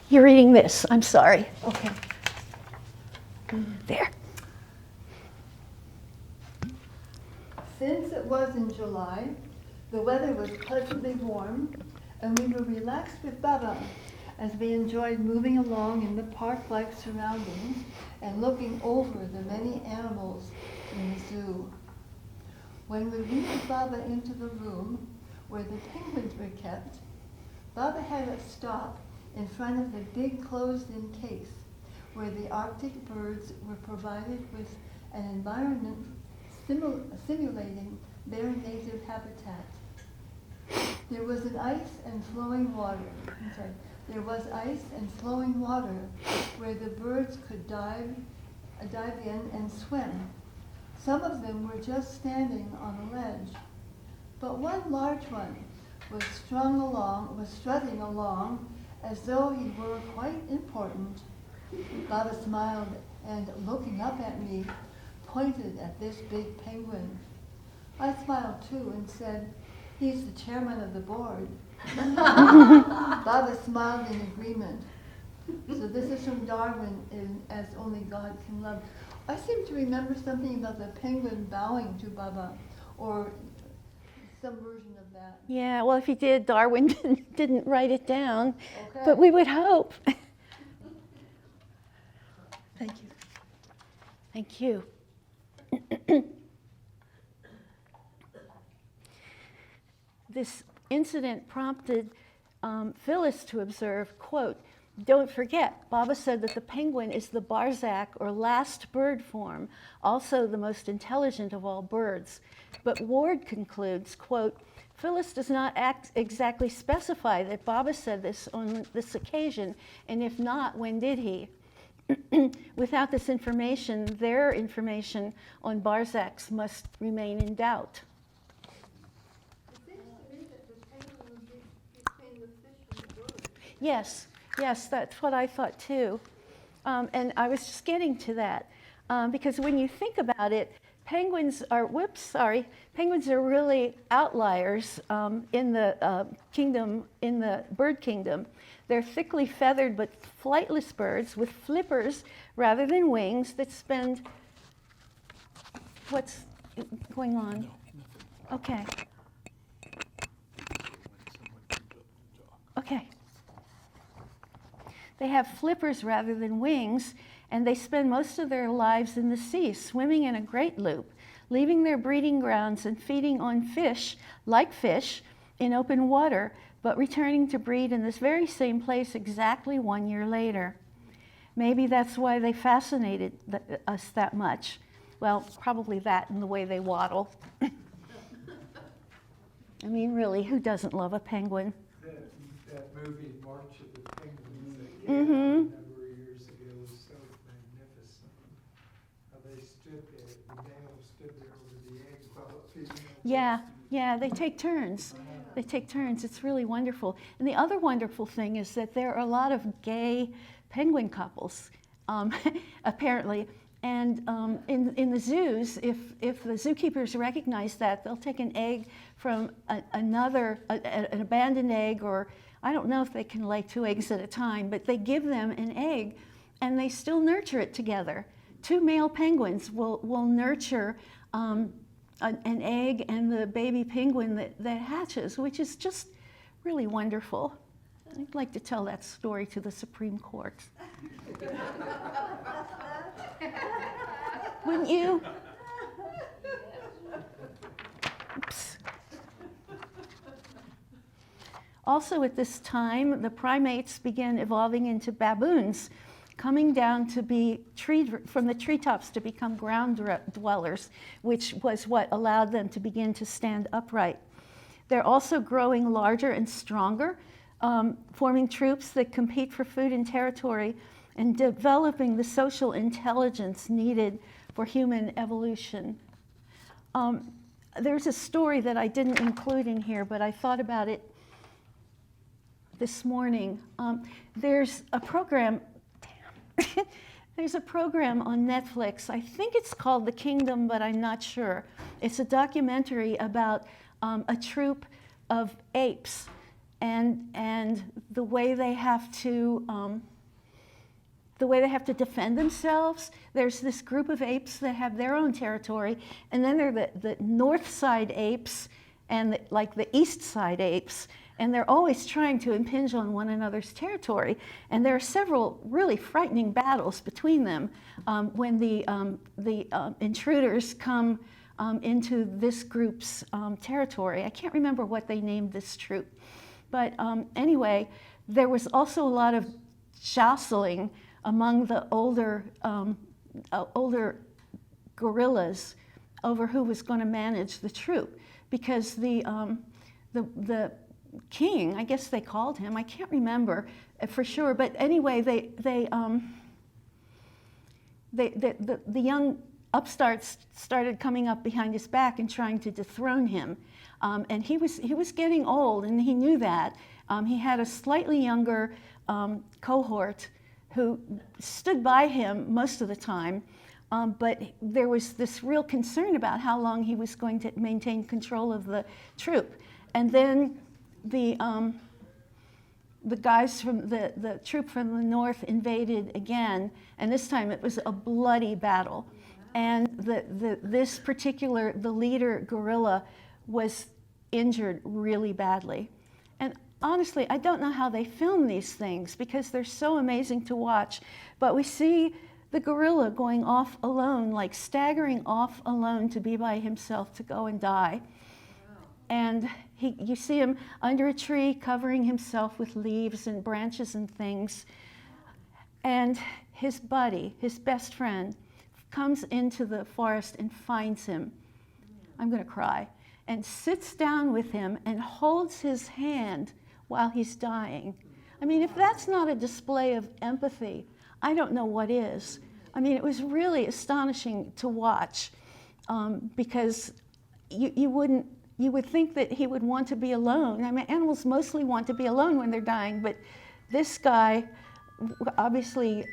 You're reading this. I'm sorry. Okay. There. Since it was in July, the weather was pleasantly warm, and we were relaxed with Baba as we enjoyed moving along in the park-like surroundings and looking over the many animals in the zoo. When we wheeled Baba into the room where the penguins were kept, Baba had us stop in front of the big closed-in case where the Arctic birds were provided with an environment simulating their native habitat. There was ice and flowing water where the birds could dive in and swim. Some of them were just standing on a ledge, but one large one was strutting along as though he were quite important. Baba smiled and, looking up at me, pointed at this big penguin. I smiled too and said, "He's the chairman of the board." Baba smiled in agreement. So this is from Darwin in As Only God Can Love. I seem to remember something about the penguin bowing to Baba, or some version of that. Yeah, well, if he did, Darwin didn't write it down, Okay. but we would hope. Thank you. Thank you. This incident prompted Phyllis to observe, quote, "Don't forget, Baba said that the penguin is the Barzak, or last bird form, also the most intelligent of all birds." But Ward concludes, quote, "Phyllis does not exactly specify that Baba said this on this occasion, and if not, when did he? Without this information, their information on Barzaks must remain in doubt." It seems to me that the penguin would be between the fish and the bird. Yes, that's what I thought too. And I was just getting to that because when you think about it, penguins are really outliers in the kingdom, in the bird kingdom. They're thickly feathered but flightless birds with flippers rather than wings that spend. What's going on? Okay. Okay. They have flippers rather than wings, and they spend most of their lives in the sea, swimming in a great loop, leaving their breeding grounds and feeding on fish, like fish, in open water, but returning to breed in this very same place exactly 1 year later. Maybe that's why they fascinated us that much. Well, probably that and the way they waddle. I mean, really, who doesn't love a penguin? That movie, March of the Penguins, that came out a number of years ago, was so magnificent. How they stood there, the male stood there over the egg while the female. Yeah, they take turns. They take turns. It's really wonderful. And the other wonderful thing is that there are a lot of gay penguin couples, apparently. And in the zoos, if the zookeepers recognize that, they'll take an egg from an abandoned egg, or I don't know if they can lay 2 eggs at a time, but they give them an egg and they still nurture it together. 2 male penguins will nurture an egg and the baby penguin that hatches, which is just really wonderful. I'd like to tell that story to the Supreme Court. Wouldn't you? Oops. Also at this time, the primates began evolving into baboons, coming down to be from the treetops to become ground dwellers, which was what allowed them to begin to stand upright. They're also growing larger and stronger, forming troops that compete for food and territory, and developing the social intelligence needed for human evolution. There's a story that I didn't include in here, but I thought about it this morning. There's a program There's a program on Netflix. I think it's called The Kingdom, but I'm not sure. It's a documentary about a troop of apes and the way they have to defend themselves. There's this group of apes that have their own territory, and then there are the north side apes and the east side apes, and they're always trying to impinge on one another's territory. And there are several really frightening battles between them when the intruders come into this group's territory. I can't remember what they named this troop. But anyway, there was also a lot of jostling among the older gorillas over who was going to manage the troop, because the king, I guess they called him, I can't remember for sure, but anyway, the young upstarts started coming up behind his back and trying to dethrone him. And he was getting old, and he knew that. He had a slightly younger cohort who stood by him most of the time, but there was this real concern about how long he was going to maintain control of the troop. And then the guys from the troop from the north invaded again, and this time it was a bloody battle. And this particular, the leader gorilla, was injured really badly. And honestly, I don't know how they film these things because they're so amazing to watch, but we see the gorilla going off alone, like staggering off alone to be by himself to go and die. And you see him under a tree covering himself with leaves and branches and things. And his buddy, his best friend, comes into the forest and finds him. I'm going to cry. And sits down with him and holds his hand while he's dying. I mean, if that's not a display of empathy, I don't know what is. I mean, it was really astonishing to watch because you would think that he would want to be alone. I mean, animals mostly want to be alone when they're dying, but this guy obviously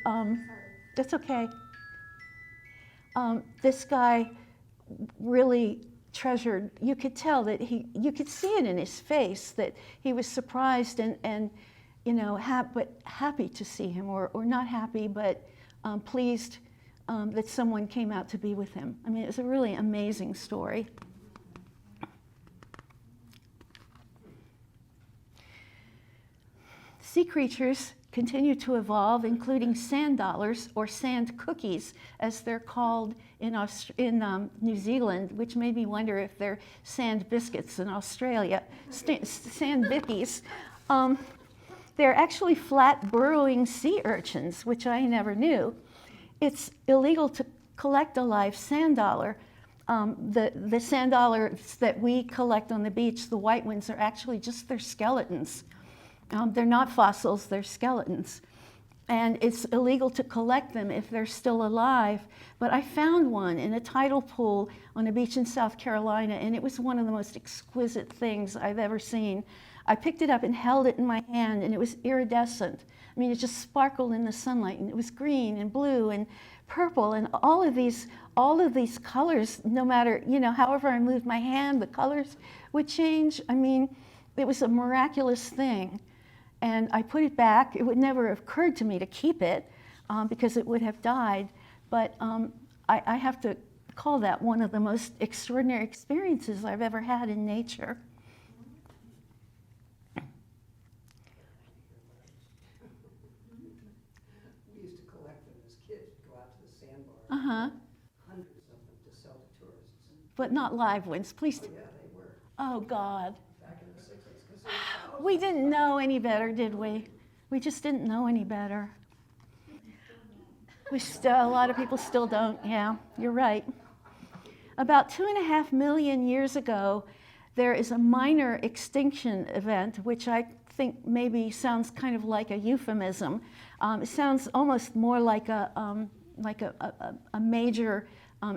That's okay. This guy really treasured, you could tell that you could see it in his face that he was surprised and you know, happy to see him, or not happy, but pleased that someone came out to be with him. I mean, it's a really amazing story. Sea creatures continue to evolve, including sand dollars, or sand cookies, as they're called in New Zealand, which made me wonder if they're sand biscuits in Australia. Sand bickies. They're actually flat burrowing sea urchins, which I never knew. It's illegal to collect a live sand dollar. The sand dollars that we collect on the beach, the white ones, are actually just their skeletons. They're not fossils, they're skeletons. And it's illegal to collect them if they're still alive. But I found one in a tidal pool on a beach in South Carolina, and it was one of the most exquisite things I've ever seen. I picked it up and held it in my hand, and it was iridescent. I mean, it just sparkled in the sunlight, and it was green and blue and purple, and all of these colors, no matter, you know, however I moved my hand, the colors would change. I mean, it was a miraculous thing. And I put it back. It would never have occurred to me to keep it because it would have died. But I have to call that one of the most extraordinary experiences I've ever had in nature. We used to collect them as kids, go out to the sandbar. Uh-huh. Hundreds of them to sell to tourists. But not live ones, please. Oh, yeah, they were, Oh, God. back in the 60s. 'Cause they were We didn't know any better, did we? We just didn't know any better. A lot of people still don't. Yeah, you're right. About 2.5 million years ago, there is a minor extinction event, which I think maybe sounds kind of like a euphemism. It sounds almost more like a major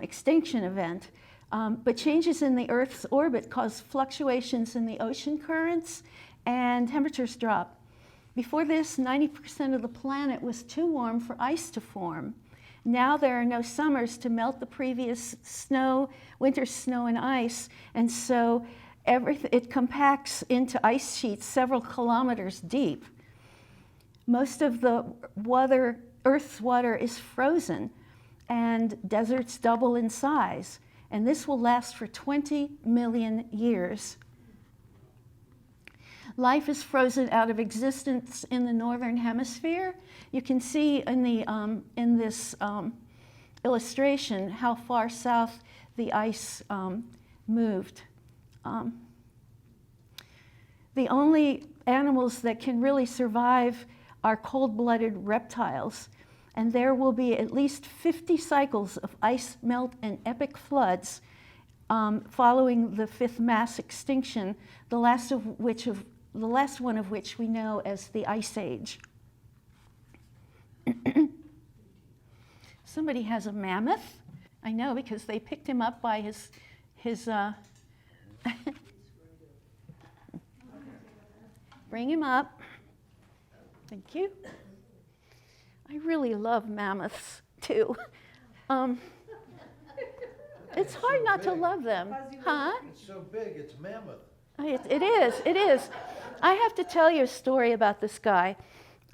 extinction event. But changes in the Earth's orbit cause fluctuations in the ocean currents, and temperatures drop. Before this, 90% of the planet was too warm for ice to form. Now there are no summers to melt the previous winter snow and ice, and so it compacts into ice sheets several kilometers deep. Most of the Earth's water is frozen, and deserts double in size, and this will last for 20 million years. Life is frozen out of existence in the northern hemisphere. You can see in this illustration how far south the ice moved. The only animals that can really survive are cold-blooded reptiles, and there will be at least 50 cycles of ice melt and epic floods following the fifth mass extinction, the last one of which we know as the Ice Age. Somebody has a mammoth. I know, because they picked him up by his Bring him up. Thank you. I really love mammoths too. It's hard not to love them, huh? It's so big, it's mammoth. It is. I have to tell you a story about this guy.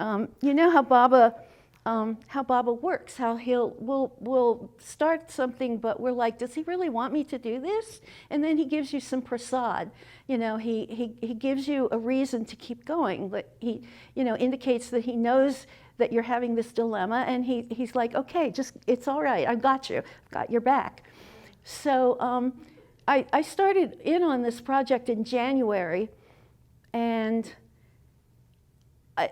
You know how Baba works, how we'll start something, but we're like, does he really want me to do this? And then he gives you some prasad. You know, he gives you a reason to keep going. But he, you know, indicates that he knows that you're having this dilemma, and he's like, okay, it's all right, I've got you, I've got your back. So I started in on this project in January, and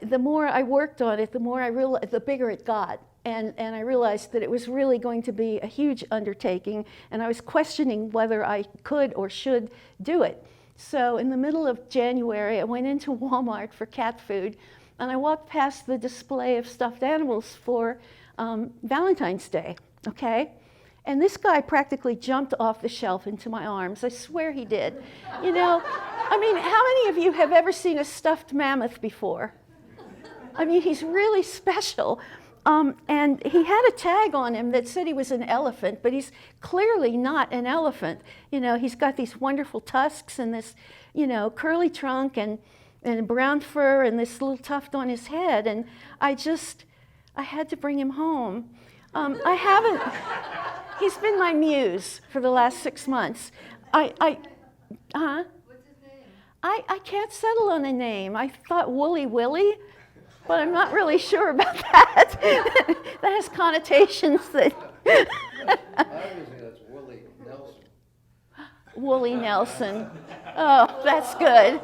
the more I worked on it, the bigger it got. And I realized that it was really going to be a huge undertaking, and I was questioning whether I could or should do it. So in the middle of January, I went into Walmart for cat food, and I walked past the display of stuffed animals for Valentine's Day, okay? And this guy practically jumped off the shelf into my arms. I swear he did. You know, I mean, how many of you have ever seen a stuffed mammoth before? I mean, he's really special. And he had a tag on him that said he was an elephant, but he's clearly not an elephant. You know, he's got these wonderful tusks and this, you know, curly trunk and brown fur and this little tuft on his head. And I had to bring him home. He's been my muse for the last 6 months. What's his name? I can't settle on a name. I thought Woolly Willy, but I'm not really sure about that. That has connotations that. Obviously, that's Willie Nelson. Woolly Nelson. Oh, that's good.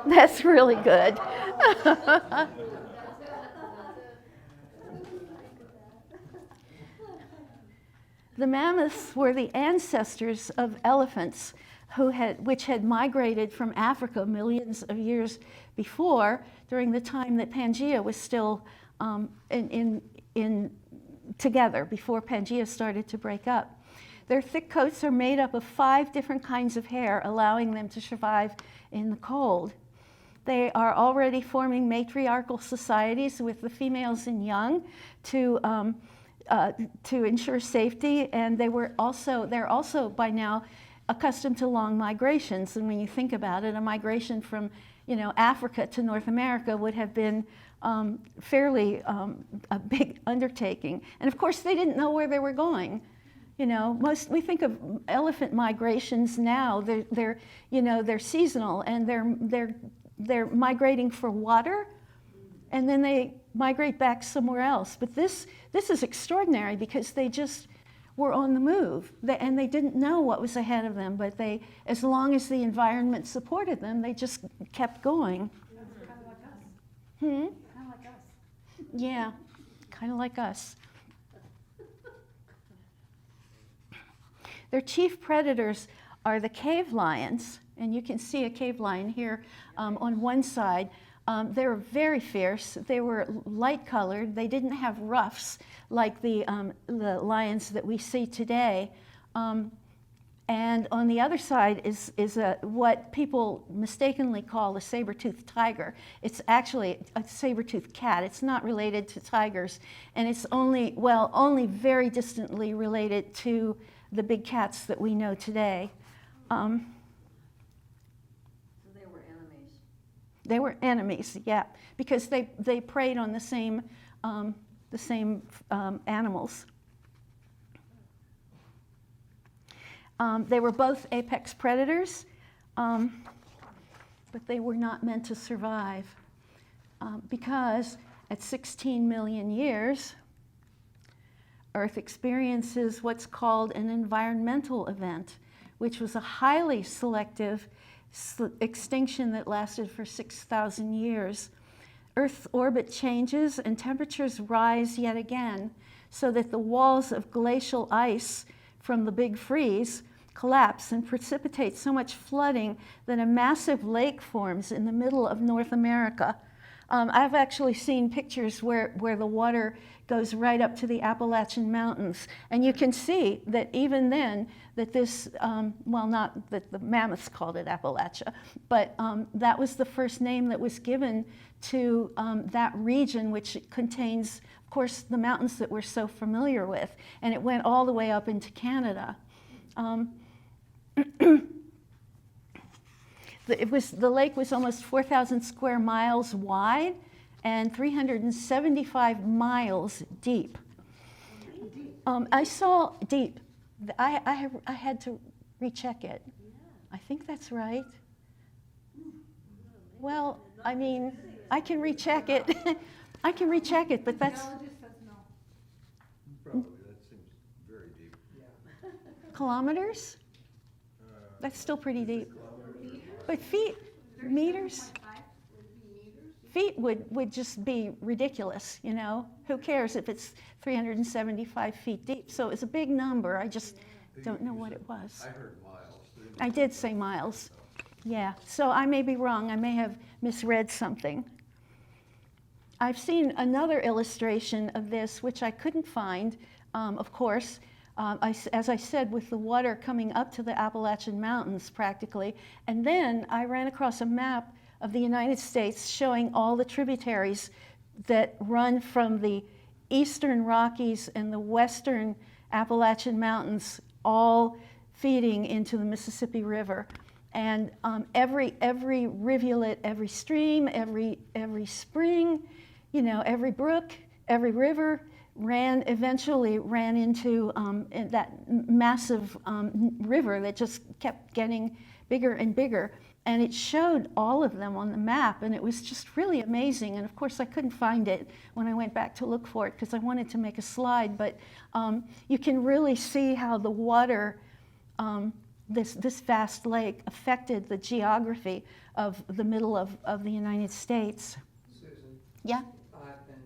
That's really good. The mammoths were the ancestors of elephants which had migrated from Africa millions of years before, during the time that Pangea was still together, before Pangea started to break up. Their thick coats are made up of 5 different kinds of hair, allowing them to survive in the cold. They are already forming matriarchal societies with the females and young to ensure safety, and they're also by now accustomed to long migrations. And when you think about it, a migration from, you know, Africa to North America would have been fairly a big undertaking. And of course, they didn't know where they were going. You know, we think of elephant migrations now. They're seasonal, and they're migrating for water, and then they migrate back somewhere else. But this is extraordinary because they just were on the move, and they didn't know what was ahead of them. But as long as the environment supported them, they just kept going. That's kind of like us. Hmm? Kind of like us. Yeah, kind of like us. Their chief predators are the cave lions, and you can see a cave lion here on one side. They were very fierce. They were light-colored. They didn't have ruffs like the lions that we see today. And on the other side is what people mistakenly call a saber-toothed tiger. It's actually a saber-toothed cat. It's not related to tigers, and it's only very distantly related to the big cats that we know today. So they were enemies. They were enemies, yeah, because they preyed on the same animals. They were both apex predators, but they were not meant to survive because at 16 million years, Earth experiences what's called an environmental event, which was a highly selective extinction that lasted for 6,000 years. Earth's orbit changes and temperatures rise yet again, so that the walls of glacial ice from the Big Freeze collapse and precipitate so much flooding that a massive lake forms in the middle of North America. I've actually seen pictures where the water goes right up to the Appalachian Mountains, and you can see that even then that this, not that the mammoths called it Appalachia, but that was the first name that was given to that region, which contains, of course, the mountains that we're so familiar with, and it went all the way up into Canada. The lake was almost 4,000 square miles wide and 375 miles deep. I saw deep. I had to recheck it. I think that's right. Well, I mean, I can recheck it. I can recheck it, but that's Probably, that seems very deep. kilometers. That's still pretty deep. But feet, meters? Feet would just be ridiculous, you know? Who cares if it's 375 feet deep? So it's a big number. I just don't know what it was. I heard miles. I did say miles. Yeah, so I may be wrong. I may have misread something. I've seen another illustration of this, which I couldn't find, of course. As I said, with the water coming up to the Appalachian Mountains practically. And then I ran across a map of the United States showing all the tributaries that run from the eastern Rockies and the western Appalachian Mountains, all feeding into the Mississippi River. And every rivulet, every stream, every spring, you know, every brook, every river eventually ran into that massive river that just kept getting bigger and bigger. And it showed all of them on the map, and it was just really amazing. And of course, I couldn't find it when I went back to look for it because I wanted to make a slide, but you can really see how the water, this vast lake, affected the geography of the middle of the United States. Susan, Yeah? I've been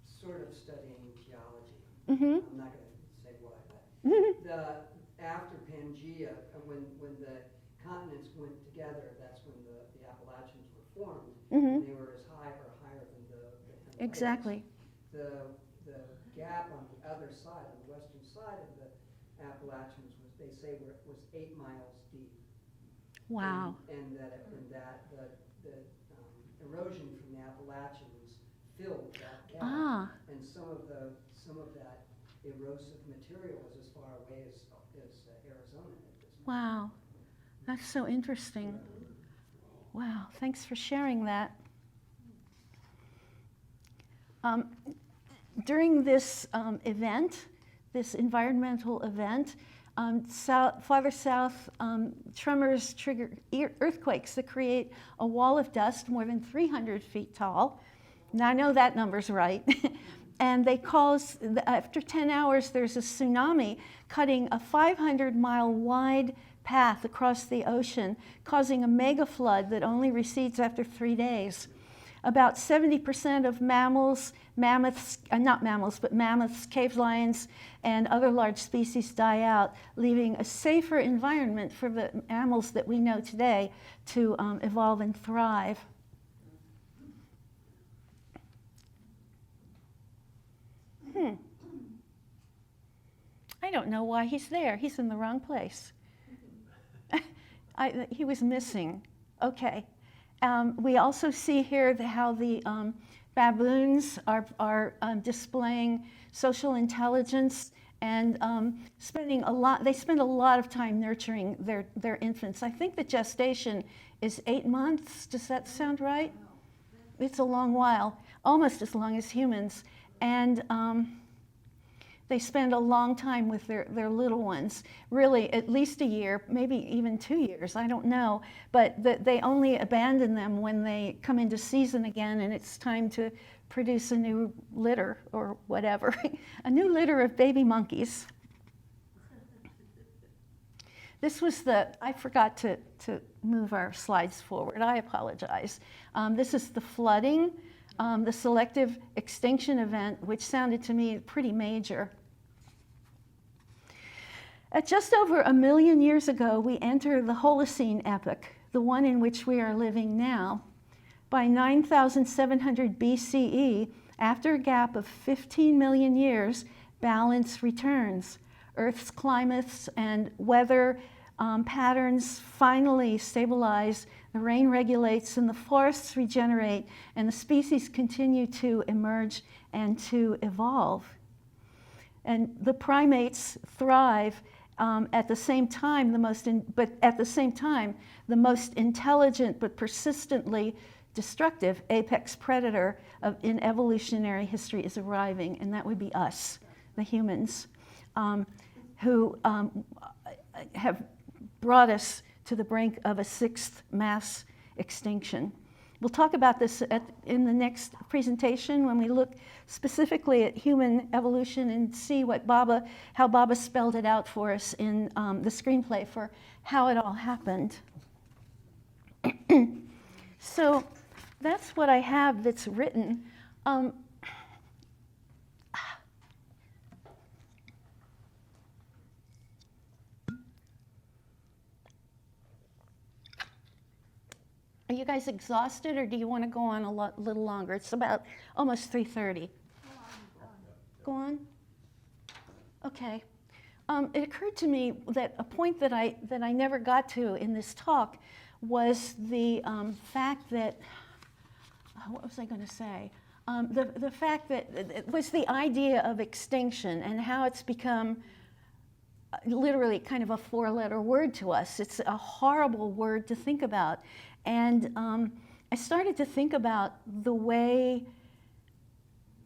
sort of studying geology. Mm-hmm. I'm not going to say why, but after Pangea, when the continents went together, that's when the Appalachians were formed. Mm-hmm. And they were as high or higher than the Himalayas. Exactly. The gap on the other side, on the western side of the Appalachians, they say was 8 miles deep. Wow. And that the erosion from the Appalachians filled that gap. Ah. And some of that erosive material was as far away as Arizona at this point. Wow. That's so interesting. Wow. Thanks for sharing that. During this event, this environmental event, farther south, tremors trigger earthquakes that create a wall of dust more than 300 feet tall. Now, I know that number's right. And they cause, after 10 hours, there's a tsunami cutting a 500-mile wide path across the ocean, causing a mega flood that only recedes after 3 days. About 70% of mammals, mammoths, cave lions, and other large species die out, leaving a safer environment for the mammals that we know today to evolve and thrive. I don't know why he's there. He's in the wrong place. He was missing. Okay. We also see here how the baboons are displaying social intelligence and they spend a lot of time nurturing their infants. I think the gestation is 8 months. Does that sound right? It's a long while, almost as long as humans. And they spend a long time with their little ones, really at least a year, maybe even 2 years, I don't know. But they only abandon them when they come into season again and it's time to produce a new litter or whatever, a new litter of baby monkeys. This was I forgot to move our slides forward, I apologize. This is the flooding. The selective extinction event, which sounded to me pretty major. At just over 1 million years ago, we enter the Holocene epoch, the one in which we are living now. By 9,700 BCE, after a gap of 15 million years, balance returns. Earth's climates and weather patterns finally stabilize, the rain regulates, and the forests regenerate, and the species continue to emerge and to evolve. And the primates thrive. At the same time, the most intelligent but persistently destructive apex predator in evolutionary history is arriving, and that would be us, the humans, who have brought us to the brink of a 6th mass extinction. We'll talk about this in the next presentation when we look specifically at human evolution and see how Baba spelled it out for us in the screenplay for how it all happened. So that's what I have that's written. Are you guys exhausted, or do you want to go on a little longer? It's about almost 3:30. Go on? Okay. It occurred to me that a point that I never got to in this talk was the fact that, what was I going to say? The fact that it was the idea of extinction and how it's become literally kind of a four-letter word to us. It's a horrible word to think about. And I started to think about the way,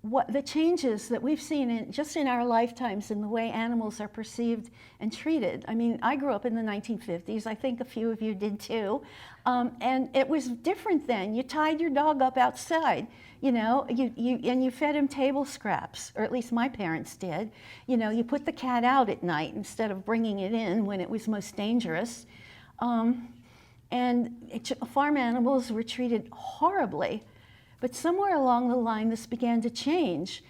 what the changes that we've seen just in our lifetimes in the way animals are perceived and treated. I mean, I grew up in the 1950s. I think a few of you did too. And it was different then. You tied your dog up outside, you know, and you fed him table scraps, or at least my parents did. You know, you put the cat out at night instead of bringing it in when it was most dangerous. And farm animals were treated horribly. But somewhere along the line, this began to change.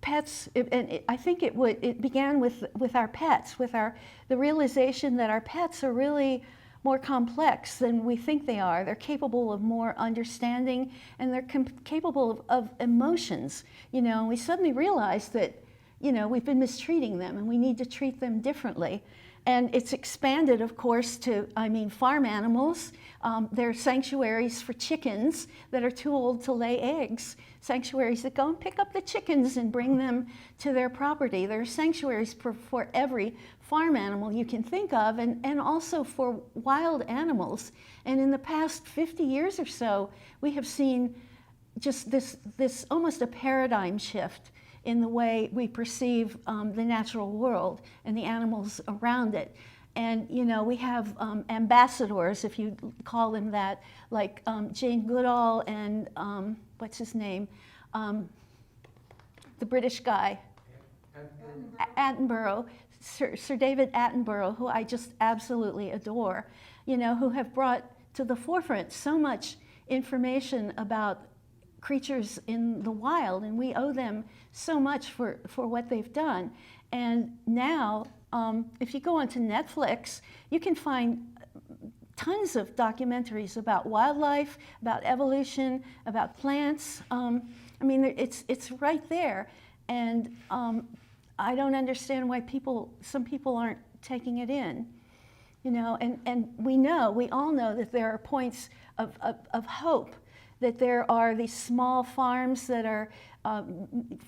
Pets, I think it began with our pets, with the realization that our pets are really more complex than we think they are. They're capable of more understanding, and they're capable of emotions. You know, we suddenly realized that, you know, we've been mistreating them, and we need to treat them differently. And it's expanded, of course, to, I mean, farm animals. There are sanctuaries for chickens that are too old to lay eggs. Sanctuaries that go and pick up the chickens and bring them to their property. There are sanctuaries for every farm animal you can think of, and also for wild animals. And in the past 50 years or so, we have seen just this almost a paradigm shift in the way we perceive the natural world and the animals around it. And, you know, we have ambassadors, if you call them that, like Jane Goodall and, what's his name? The British guy, Attenborough, Sir David Attenborough, who I just absolutely adore, you know, who have brought to the forefront so much information about creatures in the wild, and we owe them so much for what they've done. And now, if you go onto Netflix, you can find tons of documentaries about wildlife, about evolution, about plants. I mean, it's right there. And I don't understand why some people aren't taking it in. You know, and we all know that there are points of hope, that there are these small farms that are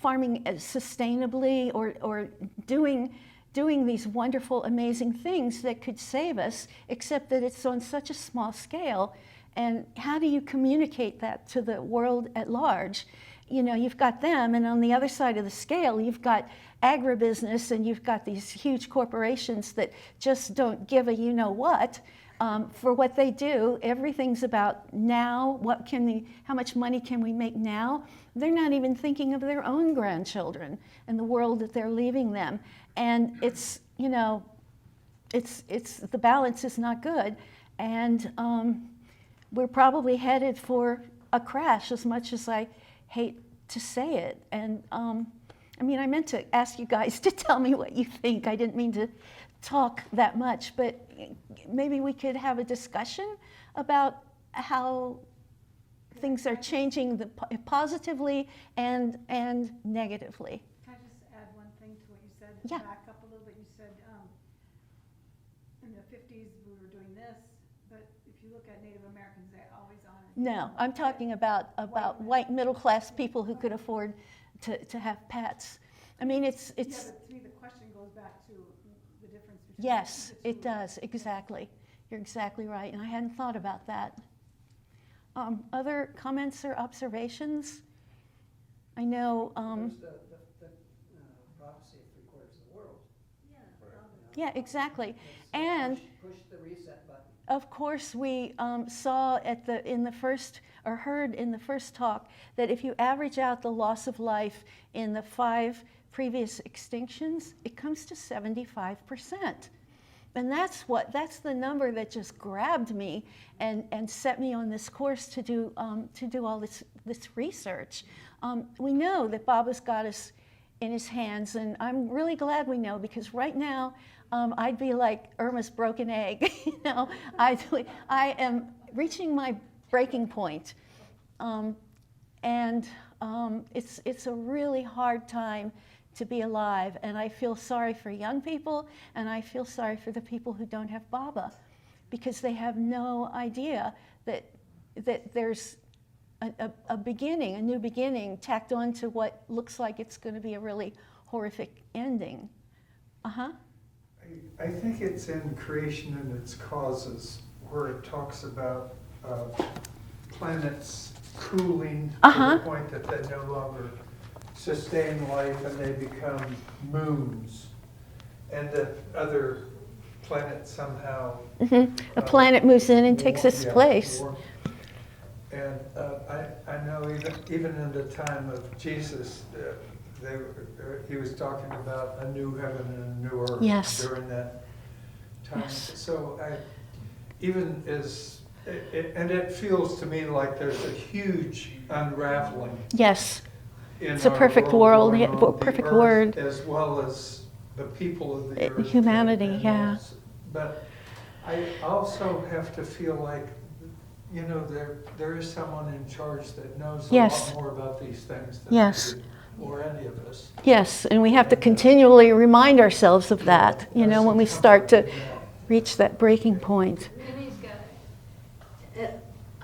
farming sustainably or doing these wonderful, amazing things that could save us, except that it's on such a small scale. And how do you communicate that to the world at large? You know, you've got them, and on the other side of the scale, you've got agribusiness, and you've got these huge corporations that just don't give a you-know-what. For what they do. Everything's about now. How much money can we make now? They're not even thinking of their own grandchildren and the world that they're leaving them. And it's, you know, the balance is not good. And we're probably headed for a crash, as much as I hate to say it. And I mean, I meant to ask you guys to tell me what you think. I didn't mean to talk that much, but maybe we could have a discussion about how things are changing positively and negatively. Can I just add one thing to what you said? Yeah. Back up a little bit. You said in the 50s we were doing this, but if you look at Native Americans, they always honored. No, I'm talking about white middle-class people who could afford to have pets. I mean, it's. Yeah, but to me the question goes back to the difference between. Yes, the two. it does, exactly. You're exactly right, and I hadn't thought about that. Other comments or observations? I know, There's the prophecy of 3/4 of the world. yeah, exactly. So And push the reset button. of course, we saw heard in the first talk that if you average out the loss of life in the 5 previous extinctions, it comes to 75%. And that's the number that just grabbed me and set me on this course to do all this research. We know that Baba's got us in his hands, and I'm really glad we know, because right now I'd be like Irma's broken egg. You know, I am reaching my breaking point, and it's a really hard time to be alive, and I feel sorry for young people, and I feel sorry for the people who don't have Baba, because they have no idea that there's a beginning, a new beginning, tacked on to what looks like it's going to be a really horrific ending. Uh-huh. I think it's in Creation and Its Causes, where it talks about planets cooling to the point that they no longer sustain life and they become moons, and that other planets somehow. A planet moves in and takes its place. warm. And I know even in the time of Jesus, he was talking about a new heaven and a new earth Yes. during that time. Yes. So even as, and it feels to me like there's a huge unraveling Yes. in It's a our perfect world, going yeah, on the perfect earth, word. as well as the people of the earth. Humanity, and yeah. us. But I also have to feel like, there is someone in charge that knows a Yes. lot more about these things than Yes. we do, or any of us. Yes, and we have to continually remind ourselves of that, when we start to reach that breaking point.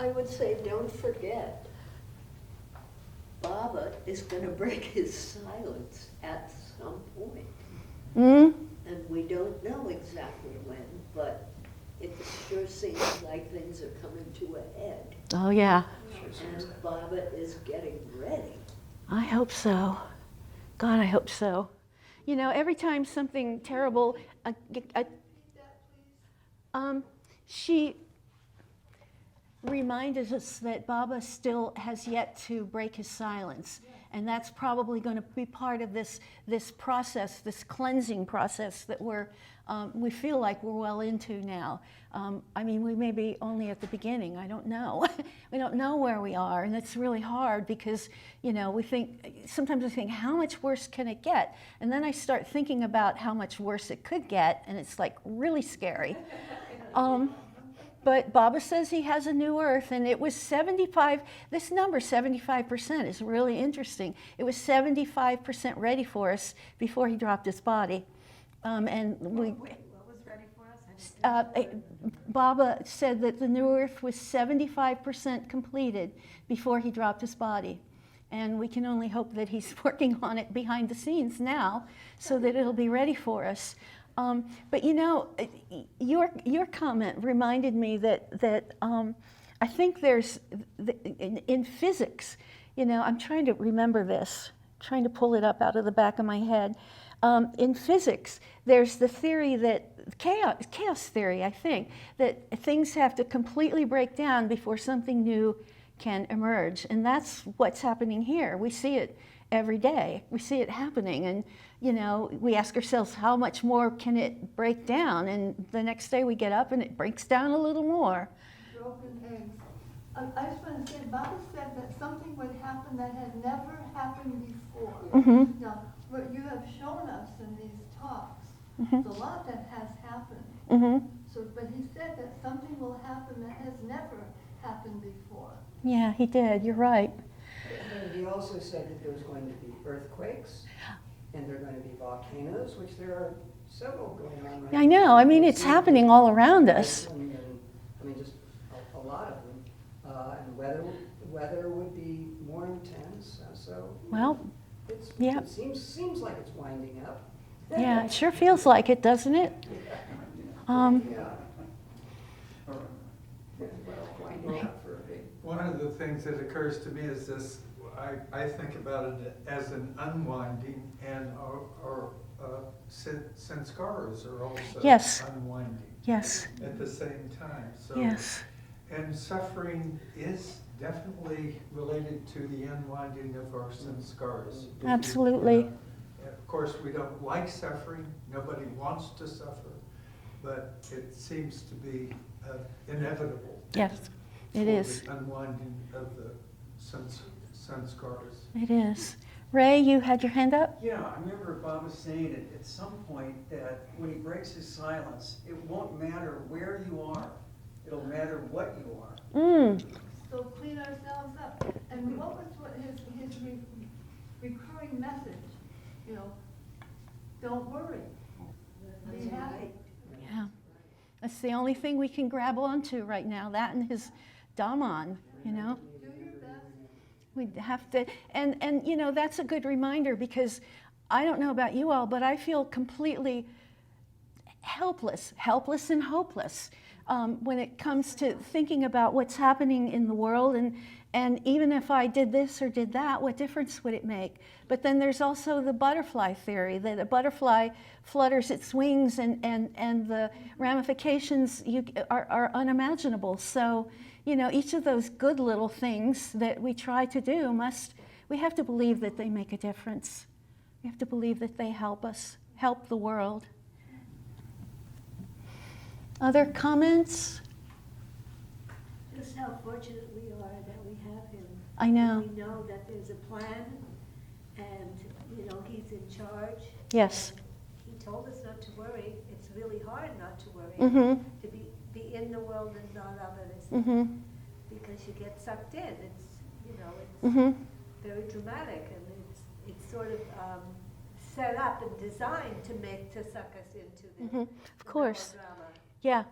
I would say, don't forget, Baba is going to break his silence at some point. Mm? And we don't know exactly when, but it sure seems like things are coming to a head. Oh, yeah. And Baba is getting ready. I hope so. God, I hope so. Every time something terrible, she reminded us that Baba still has yet to break his silence. And that's probably going to be part of this process, this cleansing process that we feel like we're well into now. We may be only at the beginning. I don't know. We don't know where we are, and it's really hard because, sometimes we think, how much worse can it get? And then I start thinking about how much worse it could get, and it's like really scary. But Baba says he has a new earth, and it was 75, this number 75% is really interesting. It was 75% ready for us before he dropped his body. And we, What was ready for us? Baba said that the new earth was 75% completed before he dropped his body. And we can only hope that he's working on it behind the scenes now so that it'll be ready for us. But your comment reminded me that I think there's, in physics, I'm trying to remember this, trying to pull it up out of the back of my head. In physics, there's the theory that, chaos theory, I think, that things have to completely break down before something new can emerge. And that's what's happening here. We see it every day. We see it happening. And, we ask ourselves, how much more can it break down? And the next day we get up and it breaks down a little more. Broken eggs. I just want to say, Baba said that something would happen that had never happened before. Mm-hmm. Now, what you have shown us in these talks, Mm-hmm. there's a lot that has happened. Mm-hmm. But he said that something will happen that has never happened before. Yeah, he did. You're right. And he also said that there's going to be earthquakes, and there are going to be volcanoes, which there are several going on right now. I know. It's happening all around us. And, just a lot of them. And weather would be more intense, Well, yeah. It seems like it's winding up. Yeah, it sure feels like it, doesn't it? Yeah. Well, winding up for a big. One of the things that occurs to me is this, I think about it as an unwinding, and our sanskaras are also Yes. unwinding Yes. at the same time. So, Yes. and suffering is definitely related to the unwinding of our sanskaras. Absolutely. Of course, we don't like suffering. Nobody wants to suffer, but it seems to be inevitable. Yes, it for is. the unwinding of the sanskaras. It is. Ray, you had your hand up? Yeah, I remember Baba saying at some point that when he breaks his silence, it won't matter where you are. It'll matter what you are. Mm. So clean ourselves up. And what was his recurring message? Don't worry. Be happy. Yeah. That's the only thing we can grab onto right now, that and his Daman, Do your best We have to, and you know, that's a good reminder, because I don't know about you all, but I feel completely helpless and hopeless when it comes to thinking about what's happening in the world, and even if I did this or did that, what difference would it make? But then there's also the butterfly theory, that a butterfly flutters its wings and the ramifications are unimaginable. So, you know, each of those good little things that we try to do we have to believe that they make a difference. We have to believe that they help us, help the world. Other comments? Just how fortunate we are that we have him. I know. We know that there's a plan, and, you know, he's in charge. Yes. He told us not to worry. It's really hard not to worry. Mm-hmm. To be in the world and not of it, Mm-hmm. because you get sucked in. It's, you know, it's Mm-hmm. very dramatic, and it's sort of set up and designed to suck us into the Mm-hmm. Of course. melodrama. Yeah.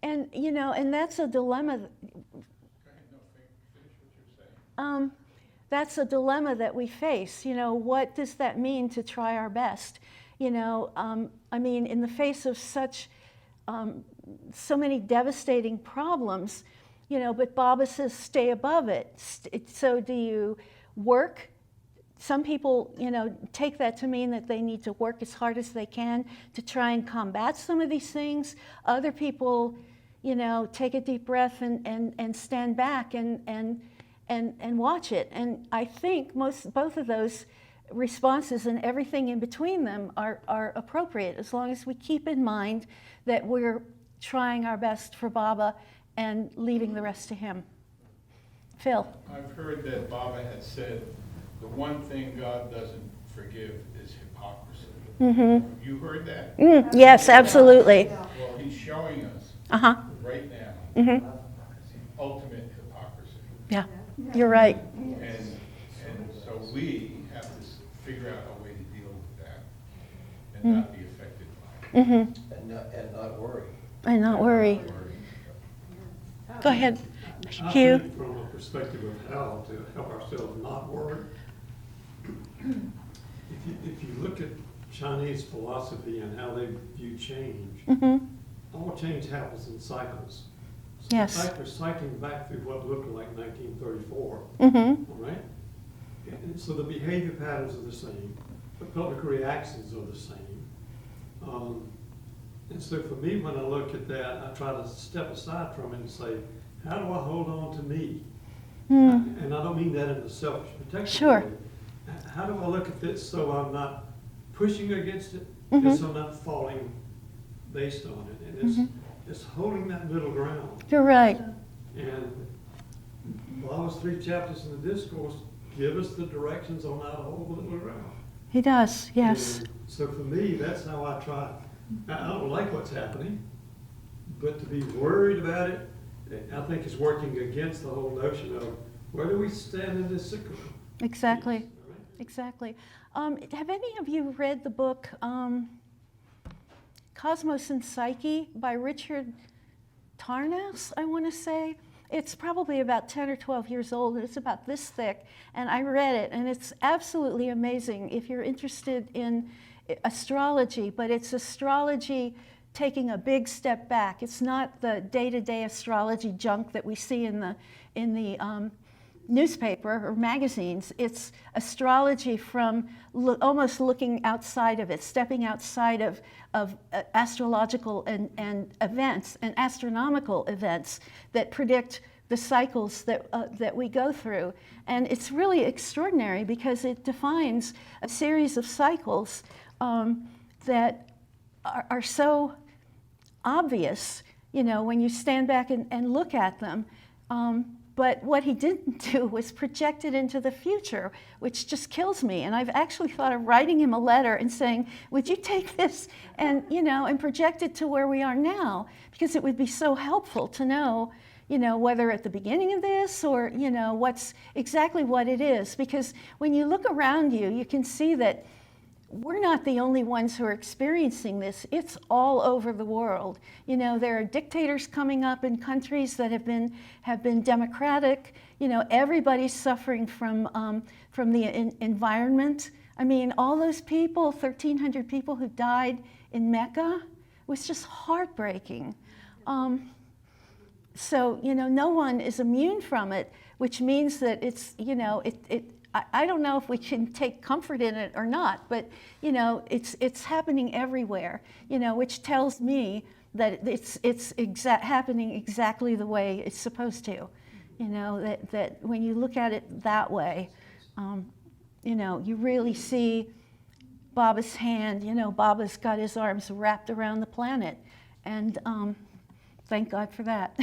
And, you know, and that's a dilemma. That's a dilemma that we face. You know, what does that mean to try our best? You know, I mean, in the face of so many devastating problems, you know, but Baba says stay above it. So do you work? Some people, you know, take that to mean that they need to work as hard as they can to try and combat some of these things. Other people, you know, take a deep breath and stand back and watch it. And I think both of those responses and everything in between them are appropriate, as long as we keep in mind that we're trying our best for Baba and leaving the rest to him. Phil. I've heard that Baba had said the one thing God doesn't forgive is hypocrisy. Mm-hmm. Have you heard that? Yes, absolutely. Well, he's showing us Uh-huh. right now Mm-hmm. ultimate hypocrisy. Yeah, you're right. And so we have to figure out a way to deal with that and not be affected by it. Mm-hmm. And not worry. And not worry. Go ahead, I Hugh. think from a perspective of how to help ourselves not worry, if you look at Chinese philosophy and how they view change, Mm-hmm. all change happens in cycles. So Yes. in fact, we're cycling back through what looked like 1934, Mm-hmm. all right? And so the behavior patterns are the same, the public reactions are the same. And so for me, when I look at that, I try to step aside from it and say, how do I hold on to me? Mm. And I don't mean that in a selfish protection Sure. way. How do I look at this so I'm not pushing against it, Mhm. just so I'm not falling based on it? And it's holding that middle ground. You're right. And Baba's 3 chapters in the discourse give us the directions on how to hold the middle ground. He does, yes. And so for me, that's how I try. I don't like what's happening, but to be worried about it, I think is working against the whole notion of where do we stand in this cyclical Exactly. piece, all right? Exactly. Have any of you read the book Cosmos and Psyche by Richard Tarnas, I want to say? It's probably about 10 or 12 years old. It's about this thick, and I read it, and it's absolutely amazing if you're interested in astrology, but it's astrology taking a big step back. It's not the day-to-day astrology junk that we see in the newspaper or magazines. It's astrology from almost looking outside of it, stepping outside of astrological and events and astronomical events that predict the cycles that we go through. And it's really extraordinary because it defines a series of cycles that are so obvious, you know, when you stand back and look at them. But what he didn't do was project it into the future, which just kills me. And I've actually thought of writing him a letter and saying, would you take this and, you know, and project it to where we are now? Because it would be so helpful to know, you know, whether at the beginning of this or, you know, exactly what it is. Because when you look around you, you can see that we're not the only ones who are experiencing this. It's all over the world. You know, there are dictators coming up in countries that have been democratic. You know, everybody's suffering from the environment. I mean, all those people, 1,300 people who died in Mecca, was just heartbreaking. So, you know, no one is immune from it, which means that it's, you know, I don't know if we can take comfort in it or not, but, you know, it's happening everywhere, you know, which tells me that it's happening exactly the way it's supposed to. You know, that when you look at it that way, you know, you really see Baba's hand. You know, Baba's got his arms wrapped around the planet, and thank God for that.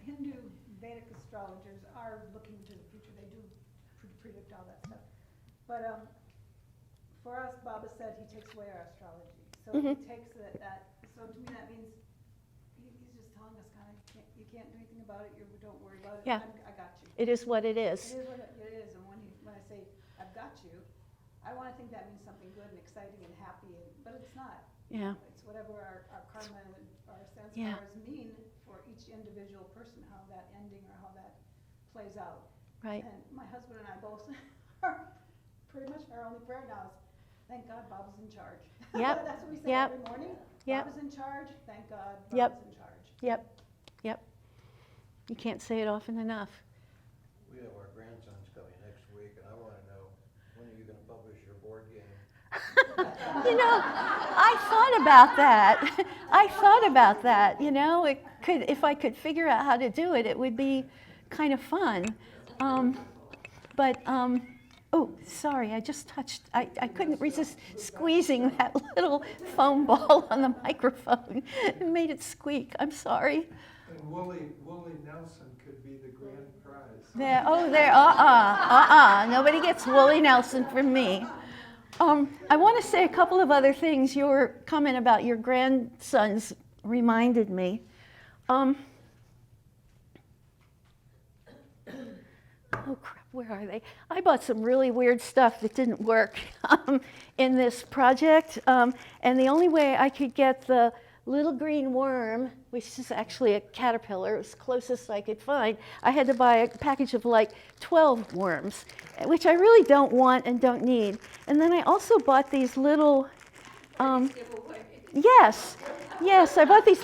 Hindu Vedic astrologers are looking to the future. They do predict all that stuff. But for us, Baba said he takes away our astrology. So he takes that. So to me, that means he's just telling us, kind of, you can't do anything about it. Don't worry about it. Yeah. I got you. It is what it is. It is what it is. And when I say I've got you, I want to think that means something good and exciting and happy. But it's not. Yeah. It's whatever our karma and our Yeah. sanskars mean for each individual person, how that ending or how that plays out. Right. And my husband and I both are pretty much our only prayer now is, thank God Baba's in charge. Yep. That's what we say Yep. every morning. Yep. Baba's in charge, thank God Yep. Baba's in charge. Yep. Yep. You can't say it often enough. We have our grandsons coming next week, and I want to know, when are you going to publish your board game? You know, I thought about that. I thought about that. You know, if I could figure out how to do it, it would be kind of fun. Oh, sorry, I just touched, I couldn't resist squeezing that little foam ball on the microphone. It made it squeak. I'm sorry. And Wooly Nelson could be the grand prize. Nobody gets Wooly Nelson from me. I want to say a couple of other things. Your comment about your grandsons reminded me. Oh crap, where are they? I bought some really weird stuff that didn't work in this project. And the only way I could get the little green worm, which is actually a caterpillar, it was the closest I could find, I had to buy a package of like 12 worms, which I really don't want and don't need. And then I also bought these little, yes, I bought these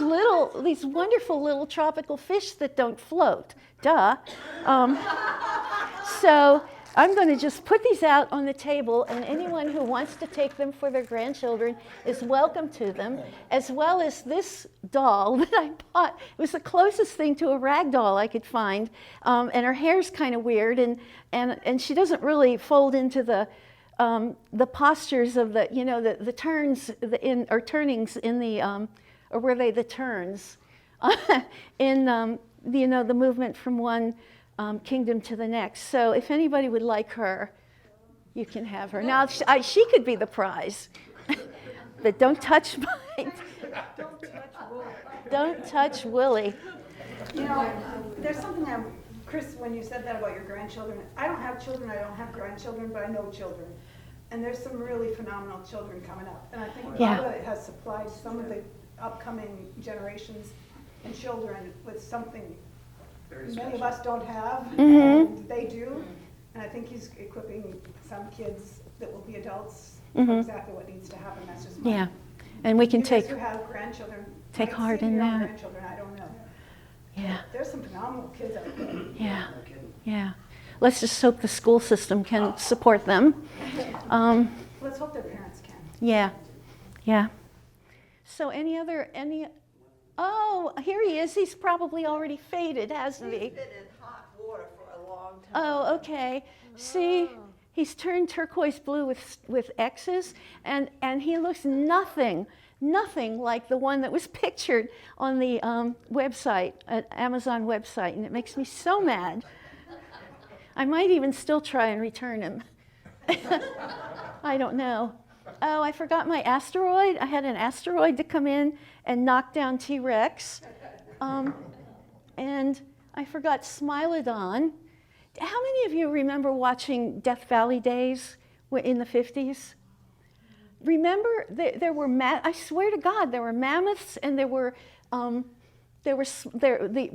wonderful little tropical fish that don't float, duh. So I'm going to just put these out on the table, and anyone who wants to take them for their grandchildren is welcome to them, as well as this doll that I bought. It was the closest thing to a rag doll I could find, and her hair's kind of weird, and she doesn't really fold into the postures of the, you know, the turns or turnings in the, or were they the turns in you know, the movement from one kingdom to the next. So if anybody would like her, you can have her. Now, she could be the prize, but don't touch don't touch Willie. You know, there's something that, Chris, when you said that about your grandchildren, I don't have children, I don't have grandchildren, but I know children. And there's some really phenomenal children coming up. And I think Baba has supplied some of the upcoming generations and children with something many of us don't have, and they do. And I think he's equipping some kids that will be adults for exactly what needs to happen. That's just my And we can you take guys who have grandchildren, take might heart see in your own that. grandchildren, I don't know. Yeah, There's some phenomenal kids out there. yeah. Let's just hope the school system can support them. Let's hope their parents can. Yeah. So oh, here he is. He's probably already faded, hasn't he? He's been in hot water for a long time. Oh, okay. See, he's turned turquoise blue with X's, and he looks nothing like the one that was pictured on the website, Amazon website, and it makes me so mad. I might even still try and return him. I don't know. Oh, I forgot my asteroid. I had an asteroid to come in and knock down T-Rex. And I forgot Smilodon. How many of you remember watching Death Valley Days in the 50s? Remember, there were, I swear to God, there were mammoths and there were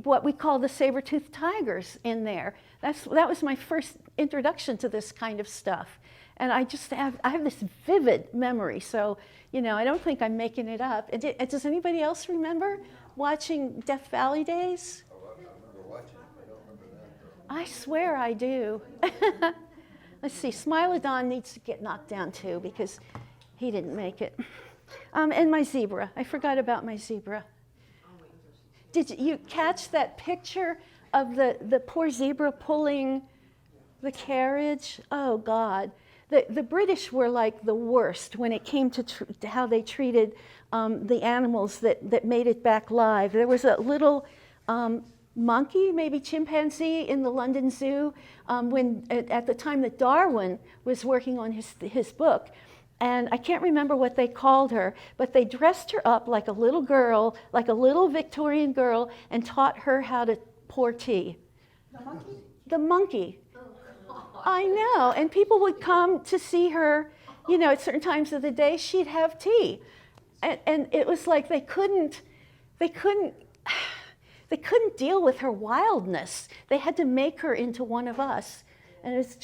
what we call the saber-toothed tigers in there. That was my first introduction to this kind of stuff. And I have this vivid memory, so, you know, I don't think I'm making it up. Does anybody else remember watching Death Valley days? Oh, I remember watching it, I don't remember that though. I swear I do. Let's see, Smilodon needs to get knocked down too because he didn't make it. And my zebra. I forgot about my zebra. Did you catch that picture of the poor zebra pulling the carriage? Oh, God. The British were like the worst when it came to how they treated the animals that made it back live. There was a little monkey, maybe chimpanzee, in the London Zoo at the time that Darwin was working on his book. And I can't remember what they called her, but they dressed her up like a little girl, like a little Victorian girl, and taught her how to pour tea. The monkey? The monkey. I know, and people would come to see her, you know, at certain times of the day, she'd have tea. And it was like they couldn't deal with her wildness. They had to make her into one of us. And it's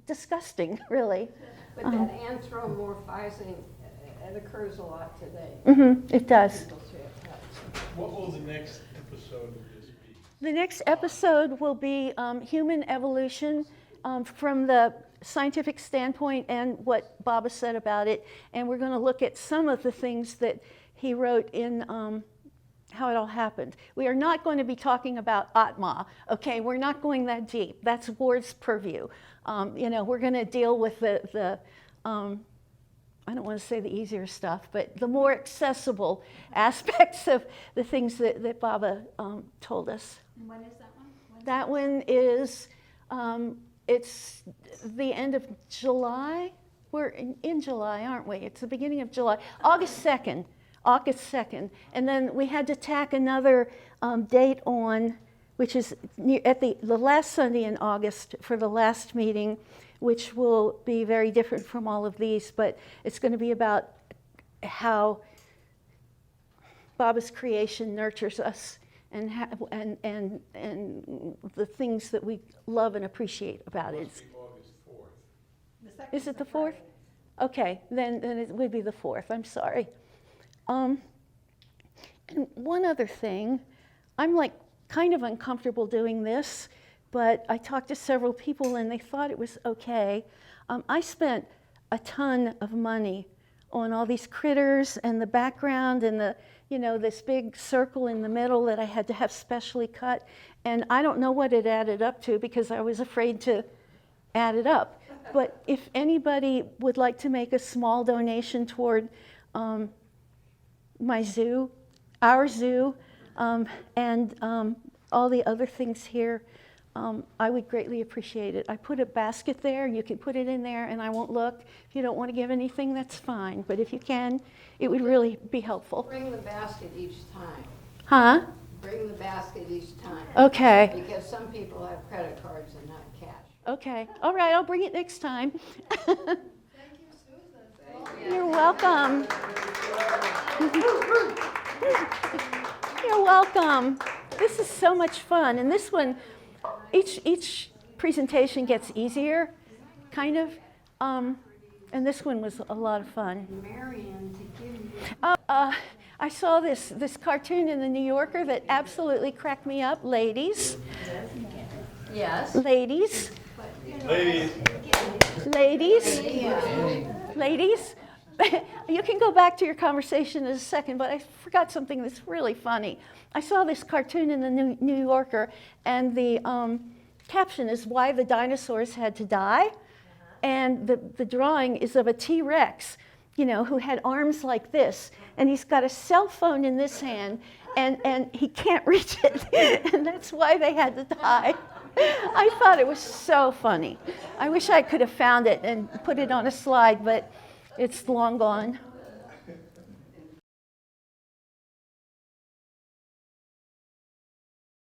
disgusting, really. But that anthropomorphizing, it occurs a lot today. It does. People say it does. What will the next episode of this be? The next episode will be human evolution from the scientific standpoint and what Baba said about it. And we're going to look at some of the things that he wrote in how it all happened. We are not going to be talking about Atma, okay? We're not going that deep. That's Ward's purview. You know, we're going to deal with the I don't want to say the easier stuff, but the more accessible aspects of the things that Baba told us. And when is that one? That one is, it's the end of July. We're in July, aren't we? It's the beginning of July. August 2nd. August 2nd. And then we had to tack another date on, which is at the last Sunday in August for the last meeting, which will be very different from all of these, but it's going to be about how Baba's creation nurtures us and the things that we love and appreciate about it. Must be August 4th. The second Is it the Friday. 4th? Okay, then it would be the 4th. I'm sorry. And one other thing, I'm like kind of uncomfortable doing this, but I talked to several people and they thought it was okay. I spent a ton of money on all these critters and the background and this big circle in the middle that I had to have specially cut. And I don't know what it added up to because I was afraid to add it up. But if anybody would like to make a small donation toward my zoo, our zoo, and all the other things here, I would greatly appreciate it. I put a basket there, you can put it in there and I won't look. If you don't want to give anything, that's fine. But if you can, it would really be helpful. Bring the basket each time. Huh? Bring the basket each time. Okay. Because some people have credit cards and not cash. Okay. All right, I'll bring it next time. Thank you, Susan. You're welcome. You're welcome. This is so much fun. And this one, each presentation gets easier, kind of. And this one was a lot of fun. Marion, to give you. I saw this cartoon in the New Yorker that absolutely cracked me up. Ladies. Yes. Ladies. Ladies. Ladies. Ladies. You can go back to your conversation in a second, but I forgot something that's really funny. I saw this cartoon in the New Yorker, and the caption is why the dinosaurs had to die. And the drawing is of a T-Rex, who had arms like this, and he's got a cell phone in this hand, and he can't reach it, and that's why they had to die. I thought it was so funny. I wish I could have found it and put it on a slide, but it's long gone.